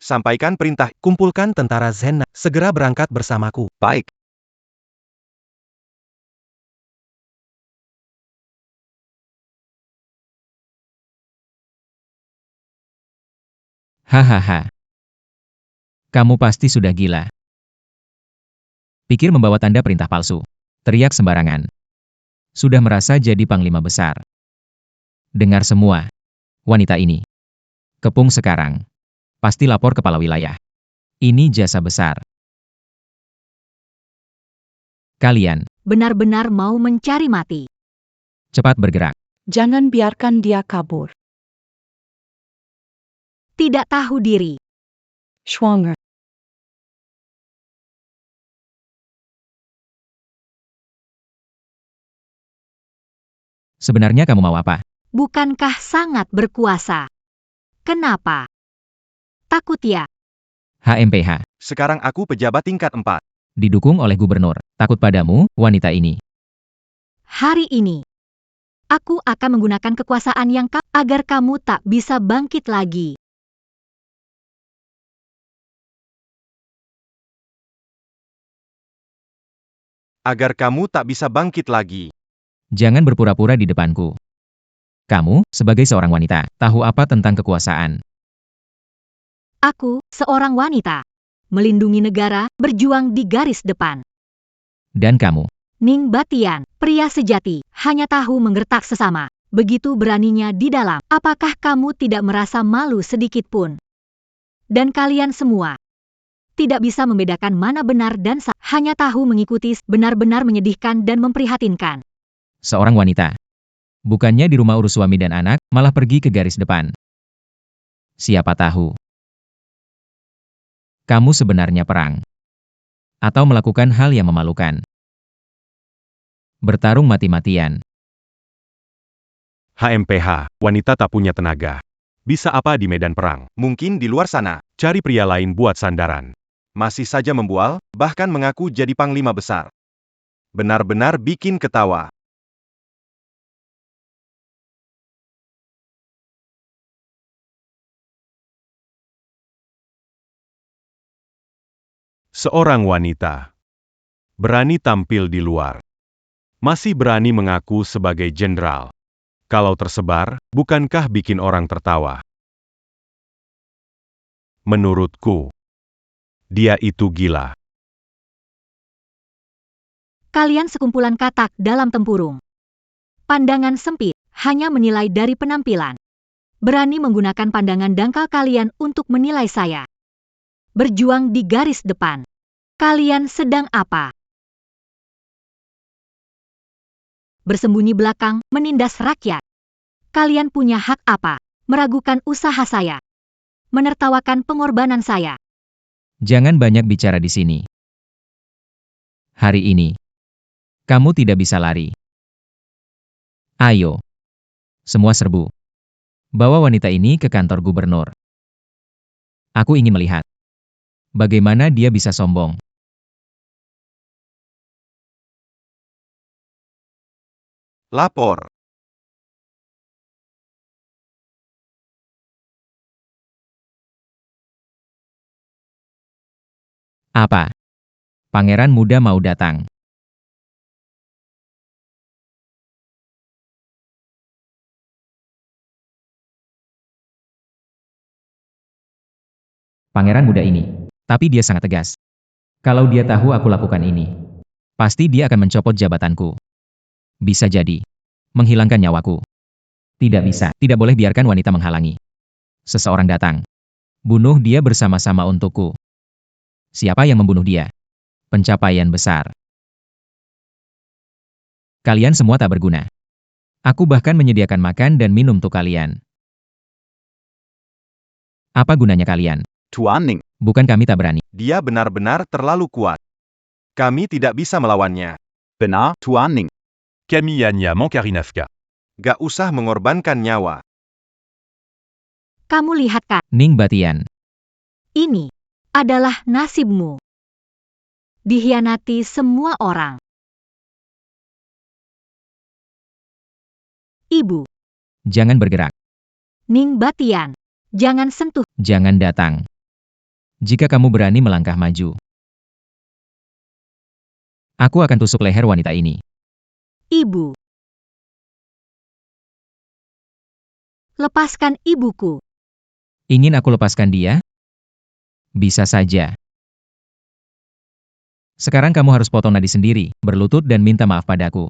Sampaikan perintah. Kumpulkan tentara Zhen, segera berangkat bersamaku. Baik. Hahaha. Kamu pasti sudah gila. Pikir membawa tanda perintah palsu. Teriak sembarangan. Sudah merasa jadi panglima besar. Dengar semua. Wanita ini. Kepung sekarang. Pasti lapor kepala wilayah. Ini jasa besar. Kalian benar-benar mau mencari mati. Cepat bergerak. Jangan biarkan dia kabur. Tidak tahu diri. Schwanger. Sebenarnya kamu mau apa? Bukankah sangat berkuasa? Kenapa? Takut ya? HMPH. Sekarang aku pejabat tingkat 4. Didukung oleh gubernur. Takut padamu, wanita ini. Hari ini, aku akan menggunakan kekuasaan yang agar kamu tak bisa bangkit lagi. Agar kamu tak bisa bangkit lagi. Jangan berpura-pura di depanku. Kamu, sebagai seorang wanita, tahu apa tentang kekuasaan? Aku, seorang wanita, melindungi negara, berjuang di garis depan. Dan kamu, Ning Batian, pria sejati, hanya tahu menggertak sesama. Begitu beraninya di dalam. Apakah kamu tidak merasa malu sedikit pun? Dan kalian semua tidak bisa membedakan mana benar dan salah, hanya tahu mengikuti, benar-benar menyedihkan dan memprihatinkan. seorang wanita. Bukannya di rumah urus suami dan anak, malah pergi ke garis depan. Siapa tahu kamu sebenarnya perang. Atau melakukan hal yang memalukan. Bertarung mati-matian. HMPH, wanita tak punya tenaga. Bisa apa di medan perang? Mungkin di luar sana, Cari pria lain buat sandaran. masih saja membual, bahkan mengaku jadi panglima besar. Benar-benar bikin ketawa. Seorang wanita. Berani tampil di luar. Masih berani mengaku sebagai jenderal. Kalau tersebar, bukankah bikin orang tertawa? Menurutku, dia itu gila. Kalian sekumpulan katak dalam tempurung. Pandangan sempit, hanya menilai dari penampilan. Berani menggunakan pandangan dangkal kalian untuk menilai saya. Berjuang di garis depan. Kalian sedang apa? Bersembunyi belakang, menindas rakyat. Kalian punya hak apa? Meragukan usaha saya. Menertawakan pengorbanan saya. Jangan banyak bicara di sini. Hari ini, kamu tidak bisa lari. Ayo. Semua serbu. Bawa wanita ini ke kantor gubernur. Aku ingin melihat bagaimana dia bisa sombong. Lapor. Apa? Pangeran muda mau datang. Pangeran muda ini. Tapi dia sangat tegas. Kalau dia tahu aku lakukan ini, pasti dia akan mencopot jabatanku. Bisa jadi. Menghilangkan nyawaku. Tidak bisa. Tidak boleh biarkan wanita menghalangi. Seseorang datang. Bunuh dia bersama-sama untukku. Siapa yang membunuh dia? Pencapaian besar. Kalian semua tak berguna. Aku bahkan menyediakan makan dan minum untuk kalian. Apa gunanya kalian? Tuan Ning, Bukan kami tak berani. Dia benar-benar terlalu kuat. Kami tidak bisa melawannya. benar, Tuan Ning. Camillania Mankarinavka. Gak usah mengorbankan nyawa. Kamu lihat kan? Ning Batian. Ini adalah nasibmu. Dikhianati semua orang. Ibu, Jangan bergerak. Ning Batian, jangan sentuh. Jangan datang. Jika kamu berani melangkah maju, aku akan tusuk leher wanita ini. Ibu. Lepaskan ibuku. Ingin aku lepaskan dia? Bisa saja. Sekarang kamu harus potong nadi sendiri, berlutut dan minta maaf padaku.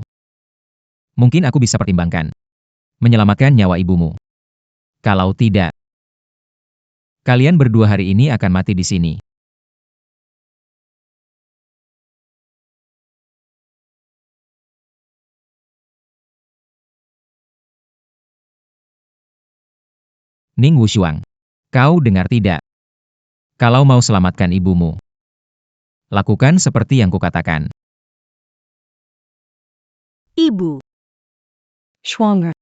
Mungkin aku bisa pertimbangkan. Menyelamatkan nyawa ibumu. Kalau tidak, kalian berdua hari ini akan mati di sini. Ning Wushuang, kau dengar tidak? Kalau mau selamatkan ibumu, lakukan seperti yang kukatakan. Ibu, Schwanger.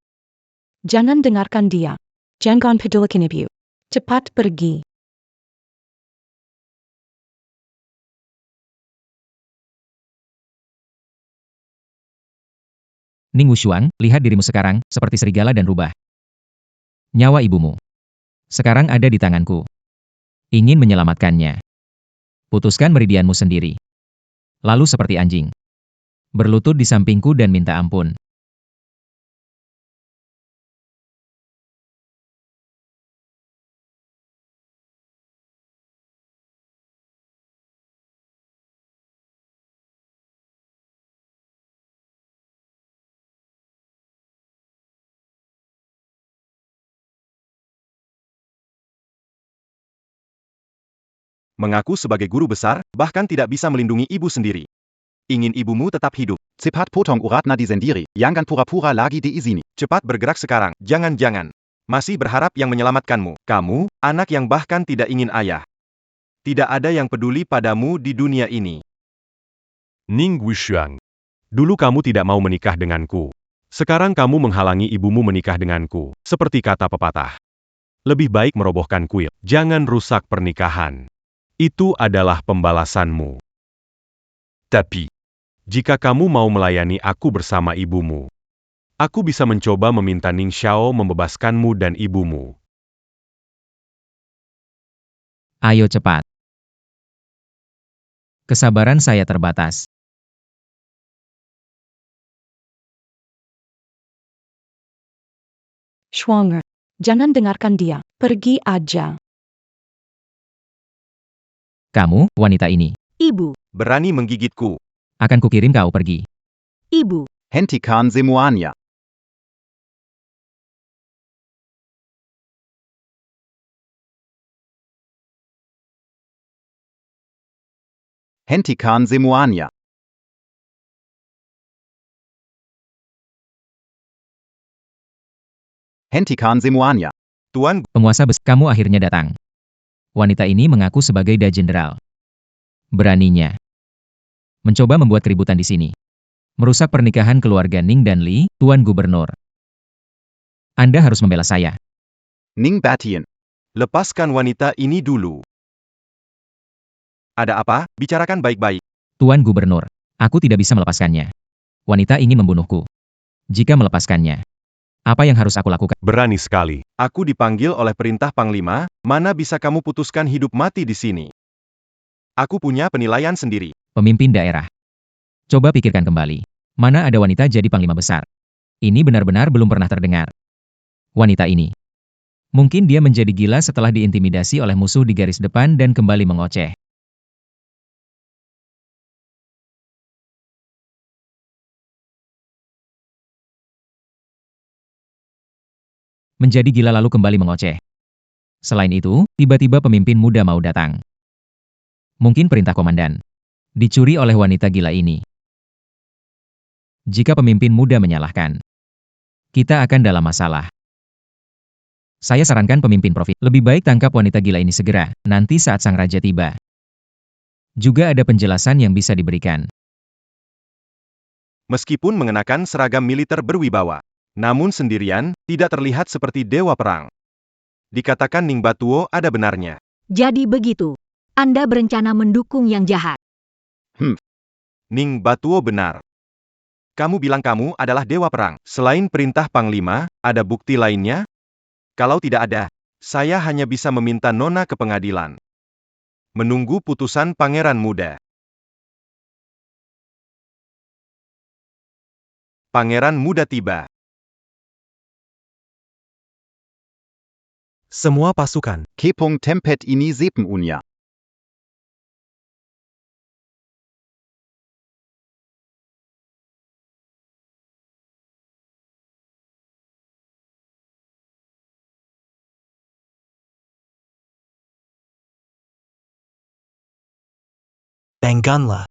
Jangan dengarkan dia. Jangan pedulikan ibu. Cepat pergi. Ning Wushuang, lihat dirimu sekarang, seperti serigala dan rubah. Nyawa ibumu sekarang ada di tanganku. Ingin menyelamatkannya. Putuskan meridianmu sendiri. Lalu seperti anjing, berlutut di sampingku dan minta ampun. Mengaku sebagai guru besar, bahkan tidak bisa melindungi ibu sendiri. Ingin ibumu tetap hidup. Cepat potong uratna di sendiri, jangan pura-pura lagi di izini. Cepat bergerak sekarang, jangan-jangan. Masih berharap yang menyelamatkanmu. Kamu, anak yang bahkan tidak ingin ayah. Tidak ada yang peduli padamu di dunia ini. Ning Wushuang. Dulu kamu tidak mau menikah denganku. Sekarang kamu menghalangi ibumu menikah denganku, seperti kata pepatah. Lebih baik merobohkan kuil, jangan rusak pernikahan. Itu adalah pembalasanmu. Tapi, jika kamu mau melayani aku bersama ibumu, aku bisa mencoba meminta Ning Xiao membebaskanmu dan ibumu. Ayo cepat. Kesabaran saya terbatas. Schwanger. Jangan dengarkan dia. Pergi aja. Kamu, wanita ini, ibu, Berani menggigitku. akan kukirim kau pergi. ibu, Hentikan semuanya. Hentikan semuanya. Hentikan semuanya. Tuan, Penguasa kamu akhirnya datang. Wanita ini mengaku sebagai Da Jenderal. Beraninya mencoba membuat keributan di sini. Merusak pernikahan keluarga Ning dan Li, Tuan Gubernur. Anda harus membela saya. Ning Batian. lepaskan wanita ini dulu. Ada apa? Bicarakan baik-baik. Tuan Gubernur, aku tidak bisa melepaskannya. Wanita ingin membunuhku. Jika melepaskannya, apa yang harus aku lakukan? Berani sekali. Aku dipanggil oleh perintah Panglima, mana bisa kamu putuskan hidup mati di sini? Aku punya penilaian sendiri. Pemimpin daerah. Coba pikirkan kembali. Mana ada wanita jadi panglima besar? Ini benar-benar belum pernah terdengar. Wanita ini. Mungkin dia menjadi gila setelah diintimidasi oleh musuh di garis depan dan kembali mengoceh. Menjadi gila lalu kembali mengoceh. Selain itu, tiba-tiba pemimpin muda mau datang. Mungkin perintah komandan. Dicuri oleh wanita gila ini. Jika pemimpin muda menyalahkan, kita akan dalam masalah. Saya sarankan pemimpin provinsi, lebih baik tangkap wanita gila ini segera, nanti saat sang raja tiba. Juga ada penjelasan yang bisa diberikan. Meskipun mengenakan seragam militer berwibawa, namun sendirian, tidak terlihat seperti dewa perang. Dikatakan Ning Batuo ada benarnya. jadi begitu. Anda berencana mendukung yang jahat. Ning Batuo benar. Kamu bilang kamu adalah dewa perang. Selain perintah Panglima, ada bukti lainnya? Kalau tidak ada, saya hanya bisa meminta Nona ke pengadilan. Menunggu putusan Pangeran Muda. Pangeran Muda tiba. Semua pasukan. Kepung tempet ini sepenuhnya. Bangunlah.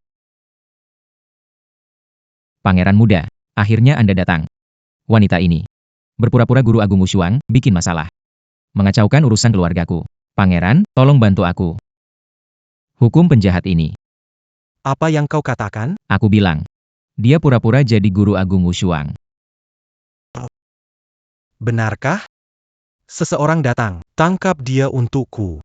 Pangeran muda, akhirnya Anda datang. Wanita ini berpura-pura guru Agung Wushuang, bikin masalah. Mengacaukan urusan keluargaku. Pangeran, tolong bantu aku. Hukum penjahat ini. Apa yang kau katakan? Aku bilang. Dia pura-pura jadi guru agung Wushuang. Benarkah? Seseorang datang. Tangkap dia untukku.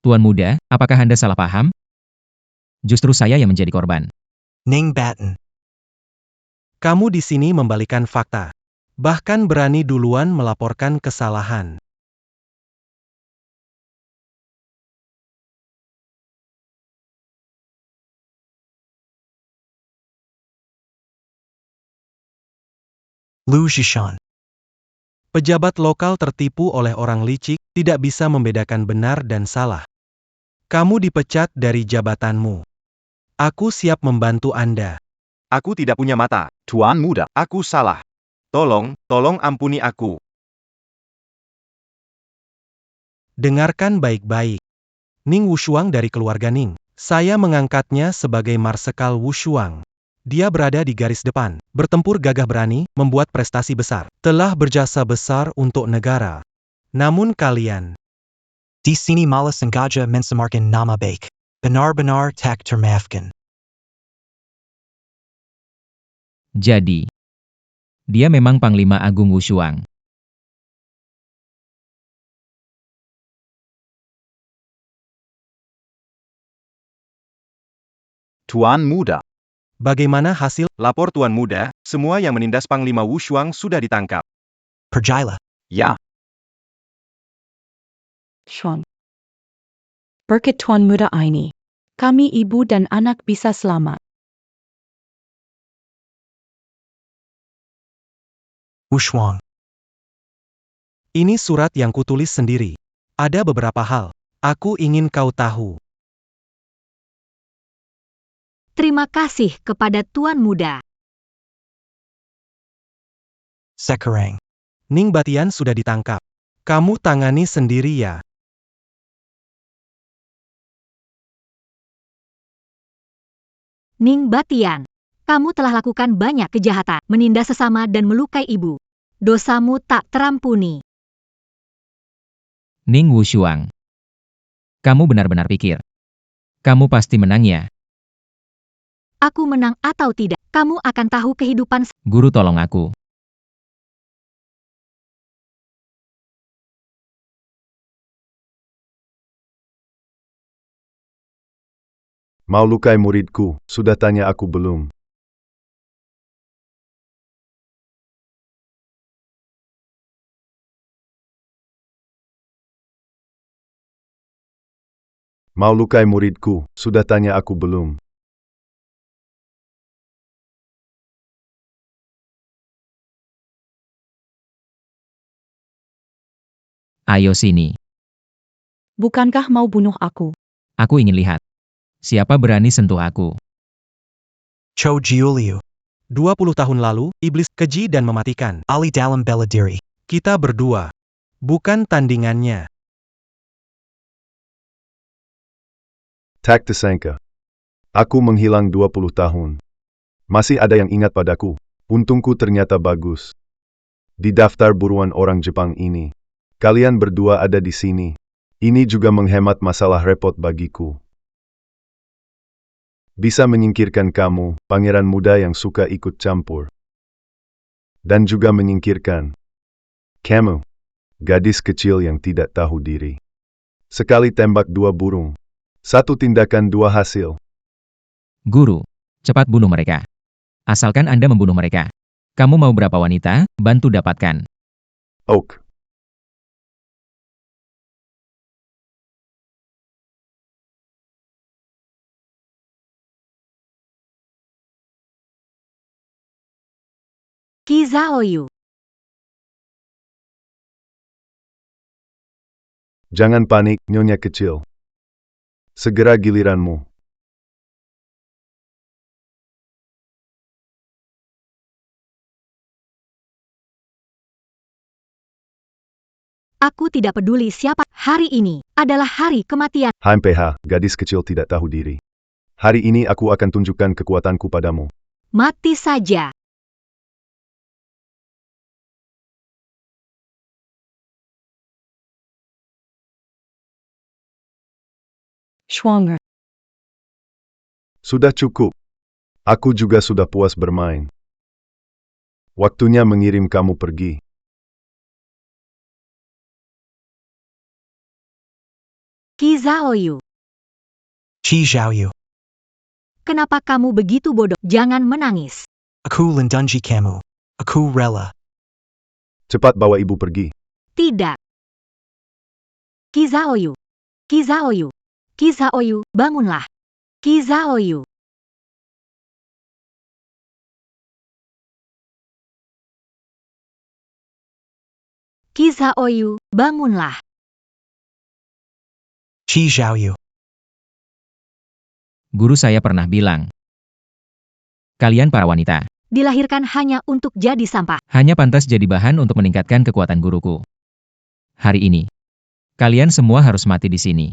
Tuan muda, apakah Anda salah paham? Justru saya yang menjadi korban. Ning Batten. Kamu di sini membalikan fakta. Bahkan berani duluan melaporkan kesalahan. Lu Zhishan. Pejabat lokal tertipu oleh orang licik, tidak bisa membedakan benar dan salah. Kamu dipecat dari jabatanmu. Aku siap membantu Anda. Aku tidak punya mata. Tuan muda, Aku salah. Tolong ampuni aku. Dengarkan baik-baik. Ning Wushuang dari keluarga Ning. Saya mengangkatnya sebagai Marsekal Wushuang. Dia berada di garis depan, bertempur gagah berani, membuat prestasi besar, telah berjasa besar untuk negara. Namun kalian, Di sini malas sengaja mencemarkan nama baik. Benar-benar tak termaafkan. Jadi, dia memang Panglima Agung Wushuang. Tuan muda, bagaimana hasil? Lapor Tuan Muda, semua yang menindas Panglima Wushuang sudah ditangkap. Perjala. ja. Shuang. Berkat Tuan Muda ini, kami ibu dan anak bisa selamat. Wushuang. Ini surat yang kutulis sendiri. Ada beberapa hal. Aku ingin kau tahu. Terima kasih kepada Tuan Muda. Sekarang. Ning Batian sudah ditangkap. Kamu tangani sendiri ya. Ning Batian, kamu telah lakukan banyak kejahatan, menindas sesama dan melukai ibu. Dosamu tak terampuni. Ning Wushuang. Kamu benar-benar pikir. Kamu pasti menang ya? Aku menang atau tidak, kamu akan tahu kehidupan. Guru tolong aku. Mau lukai muridku, sudah tanya aku belum? Mau lukai muridku, sudah tanya aku belum? Ayo sini. Bukankah mau bunuh aku? Aku ingin lihat. Siapa berani sentuh aku? Cho Giulio. 20 tahun lalu, iblis keji dan mematikan. Ali dalam bela diri. Kita berdua. Bukan tandingannya. Tak tersangka. Aku menghilang 20 tahun. Masih ada yang ingat padaku. Untungku ternyata bagus. Di daftar buruan orang Jepang ini. Kalian berdua ada di sini. Ini juga menghemat masalah repot bagiku. Bisa menyingkirkan kamu, pangeran muda yang suka ikut campur. Dan juga menyingkirkan kamu, gadis kecil yang tidak tahu diri. Sekali tembak dua burung. Satu tindakan dua hasil. Guru, cepat bunuh mereka. Asalkan Anda membunuh mereka. Kamu mau berapa wanita? Bantu dapatkan. Oak. Kizaoyu. Jangan panik, nyonya kecil. Segera giliranmu. Aku tidak peduli siapa. Hari ini adalah hari kematian. HMPH, gadis kecil tidak tahu diri. Hari ini aku akan tunjukkan kekuatanku padamu. Mati saja. Schwanger. Sudah cukup. Aku juga sudah puas bermain. Waktunya mengirim kamu pergi. Qi Zhaoyu, Chi Zhaoyu. kenapa kamu begitu bodoh? Jangan menangis. Aku lindungi kamu. Aku rela. Cepat bawa ibu pergi. Tidak. Qi Zhaoyu, Qi Zhaoyu, Qi Zhaoyu, bangunlah. Qi Zhaoyu. Qi Zhaoyu, bangunlah. Chi Zhaoyu. Guru saya pernah bilang, kalian para wanita, Dilahirkan hanya untuk jadi sampah. hanya pantas jadi bahan untuk meningkatkan kekuatan guruku. Hari ini, kalian semua harus mati di sini.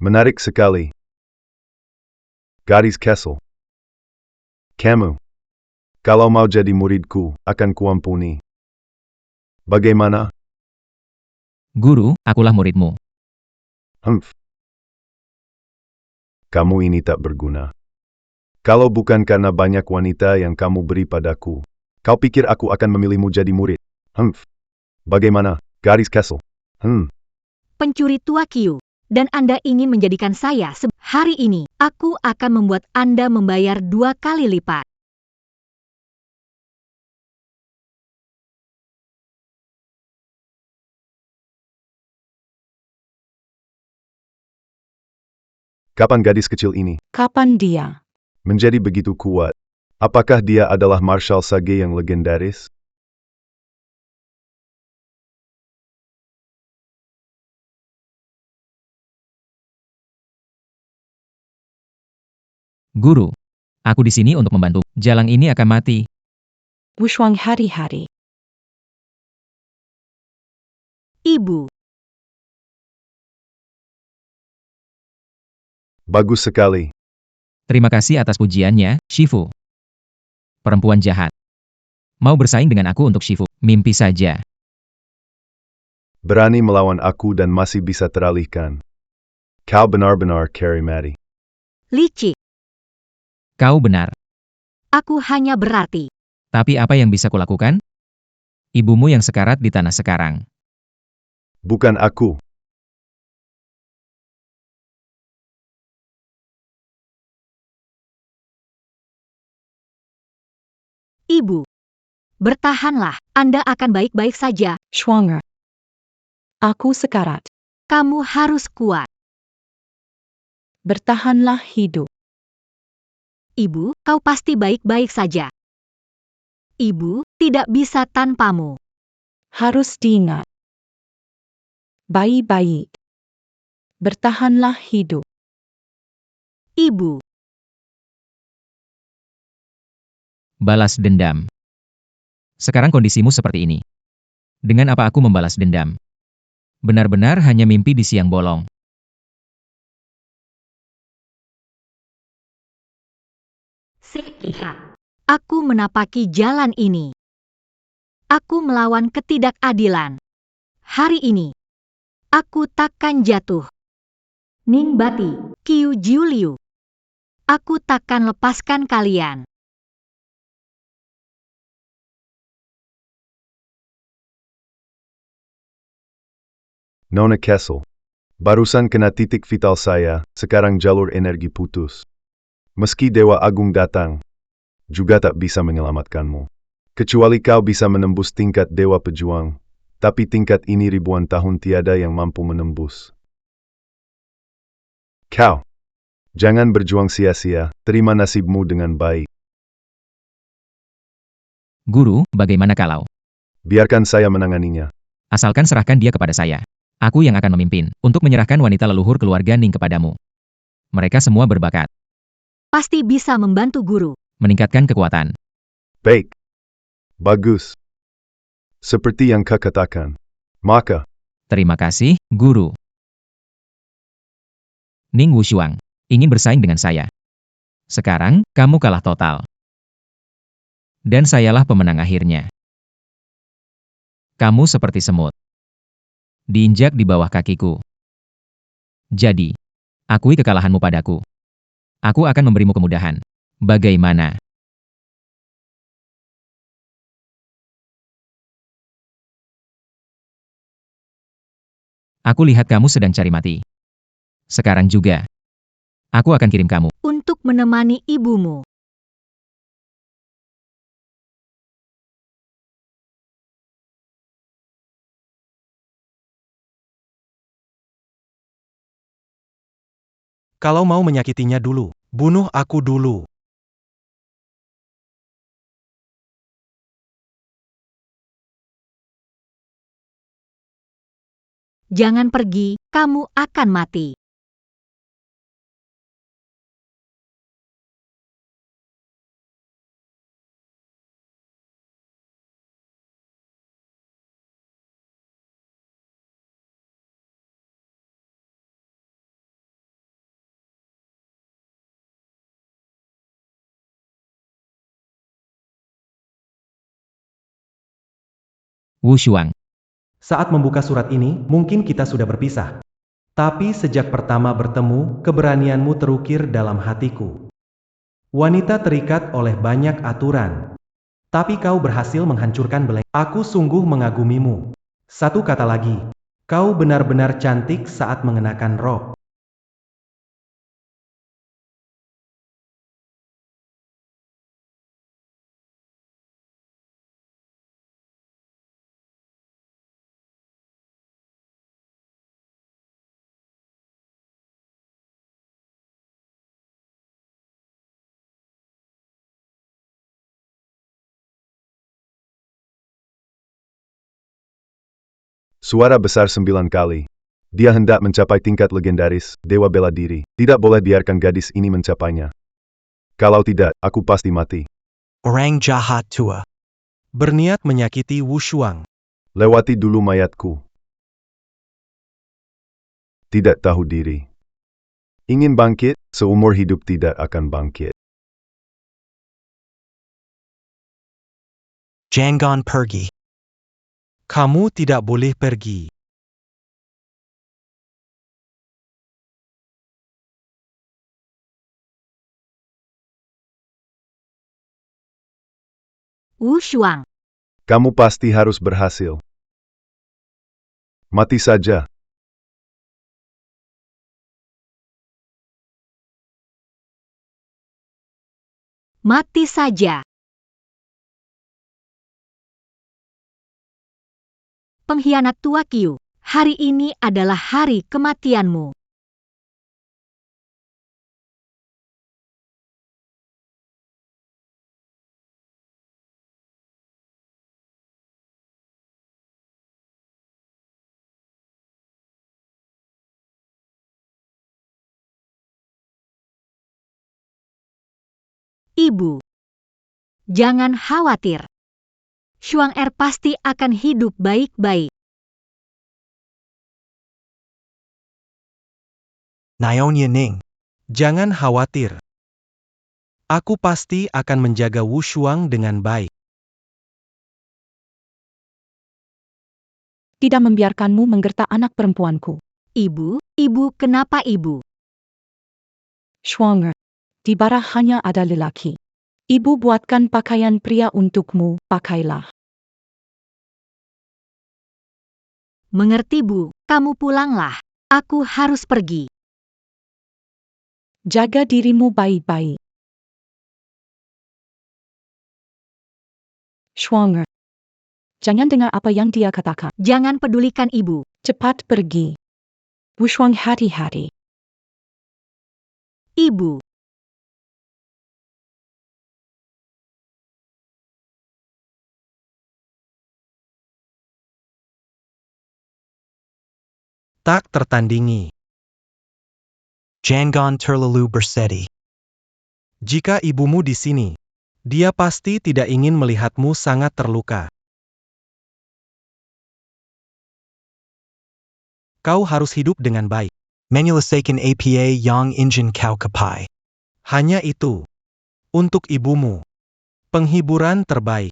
Menarik sekali. Gadis Kessel. Kamu. Kalau mau jadi muridku, akan kuampuni. Bagaimana? Guru, akulah muridmu. Humph. Kamu ini tak berguna. Kalau bukan karena banyak wanita yang kamu beri padaku, kau pikir aku akan memilihmu jadi murid? Humph. Bagaimana, Gadis Kessel? Pencuri tua Qiu. Dan Anda ingin menjadikan saya hari ini, aku akan membuat Anda membayar 2 kali lipat. Kapan gadis kecil ini Kapan dia? menjadi begitu kuat? Apakah dia adalah Marshal Sage yang legendaris? Guru, aku di sini untuk membantu. Jalang ini akan mati. Wushuang hari-hari. Ibu, Bagus sekali. Terima kasih atas pujiannya, Shifu. Perempuan jahat. Mau bersaing dengan aku untuk Shifu, mimpi saja. Berani melawan aku dan masih bisa teralihkan. Kau benar-benar charismatic. licik. Kau benar. Aku hanya berarti. Tapi apa yang bisa kulakukan? Ibumu yang sekarat di tanah sekarang. Bukan aku. Ibu, bertahanlah. Anda akan baik-baik saja. Schwanger. Aku sekarat. Kamu harus kuat. Bertahanlah hidup. Ibu, kau pasti baik-baik saja. Ibu tidak bisa tanpamu. Harus diingat. Baik-baik. Bertahanlah hidup. Ibu, Balas dendam. Sekarang kondisimu seperti ini. Dengan apa aku membalas dendam? Benar-benar hanya mimpi di siang bolong. lihat. Aku menapaki jalan ini. Aku melawan ketidakadilan. Hari ini, aku takkan jatuh. Ning Bati, Qiu Jiuliu. Aku takkan lepaskan kalian. Nona Kessel. Barusan kena titik vital saya, sekarang jalur energi putus. Meski Dewa Agung datang, juga tak bisa menyelamatkanmu. Kecuali kau bisa menembus tingkat Dewa Pejuang, tapi tingkat ini ribuan tahun tiada yang mampu menembus. Kau, jangan berjuang sia-sia, terima nasibmu dengan baik. Guru, bagaimana kalau? Biarkan saya menanganinya. Asalkan serahkan dia kepada saya. Aku yang akan memimpin, untuk menyerahkan wanita leluhur keluarga Ning kepadamu. Mereka semua berbakat. Pasti bisa membantu guru. Meningkatkan kekuatan. Baik. Bagus. Seperti yang kau katakan. Maka, Terima kasih, Guru. Ning Wushuang, ingin bersaing dengan saya. Sekarang, kamu kalah total. Dan sayalah pemenang akhirnya. Kamu seperti semut. Diinjak di bawah kakiku. Jadi, akui kekalahanmu padaku. Aku akan memberimu kemudahan. Bagaimana? Aku lihat kamu sedang cari mati. Sekarang juga. Aku akan kirim kamu. Untuk menemani ibumu. Kalau mau menyakitinya dulu, bunuh aku dulu. Jangan pergi, kamu akan mati. Wu Shuang. Saat membuka surat ini, mungkin kita sudah berpisah. Tapi sejak pertama bertemu, keberanianmu terukir dalam hatiku. Wanita terikat oleh banyak aturan. Tapi kau berhasil menghancurkan beleng. Aku sungguh mengagumimu. Satu kata lagi. Kau benar-benar cantik saat mengenakan rok. Suara besar 9 kali. Dia hendak mencapai tingkat legendaris, dewa bela diri. Tidak boleh biarkan gadis ini mencapainya. Kalau tidak, aku pasti mati. Orang jahat tua. Berniat menyakiti Wu Shuang. Lewati dulu mayatku. Tidak tahu diri. Ingin bangkit, seumur hidup tidak akan bangkit. Jangan pergi. Kamu tidak boleh pergi. Wu Shuang. Kamu pasti harus berhasil. Mati saja. Mati saja. Pengkhianat tua Qiu, hari ini adalah hari kematianmu. Ibu, jangan khawatir. Shuang Er pasti akan hidup baik-baik. Nyonya Ning. Jangan khawatir. Aku pasti akan menjaga Wu Shuang dengan baik. Tidak membiarkanmu menggertak anak perempuanku. Ibu, kenapa ibu? Shuang Er, di barat hanya ada lelaki. Ibu buatkan pakaian pria untukmu, pakailah. Mengerti Bu, kamu pulanglah. Aku harus pergi. Jaga dirimu baik-baik. Shuang Er, jangan dengar apa yang dia katakan. Jangan pedulikan ibu. Cepat pergi. Wu Shuang, hati-hati. Ibu. Tak tertandingi. Jangan terlalu bersedih. Jika ibumu di sini, dia pasti tidak ingin melihatmu sangat terluka. Kau harus hidup dengan baik. Menyelesaikan APA yang ingin kau capai. Hanya itu. Untuk ibumu. Penghiburan terbaik.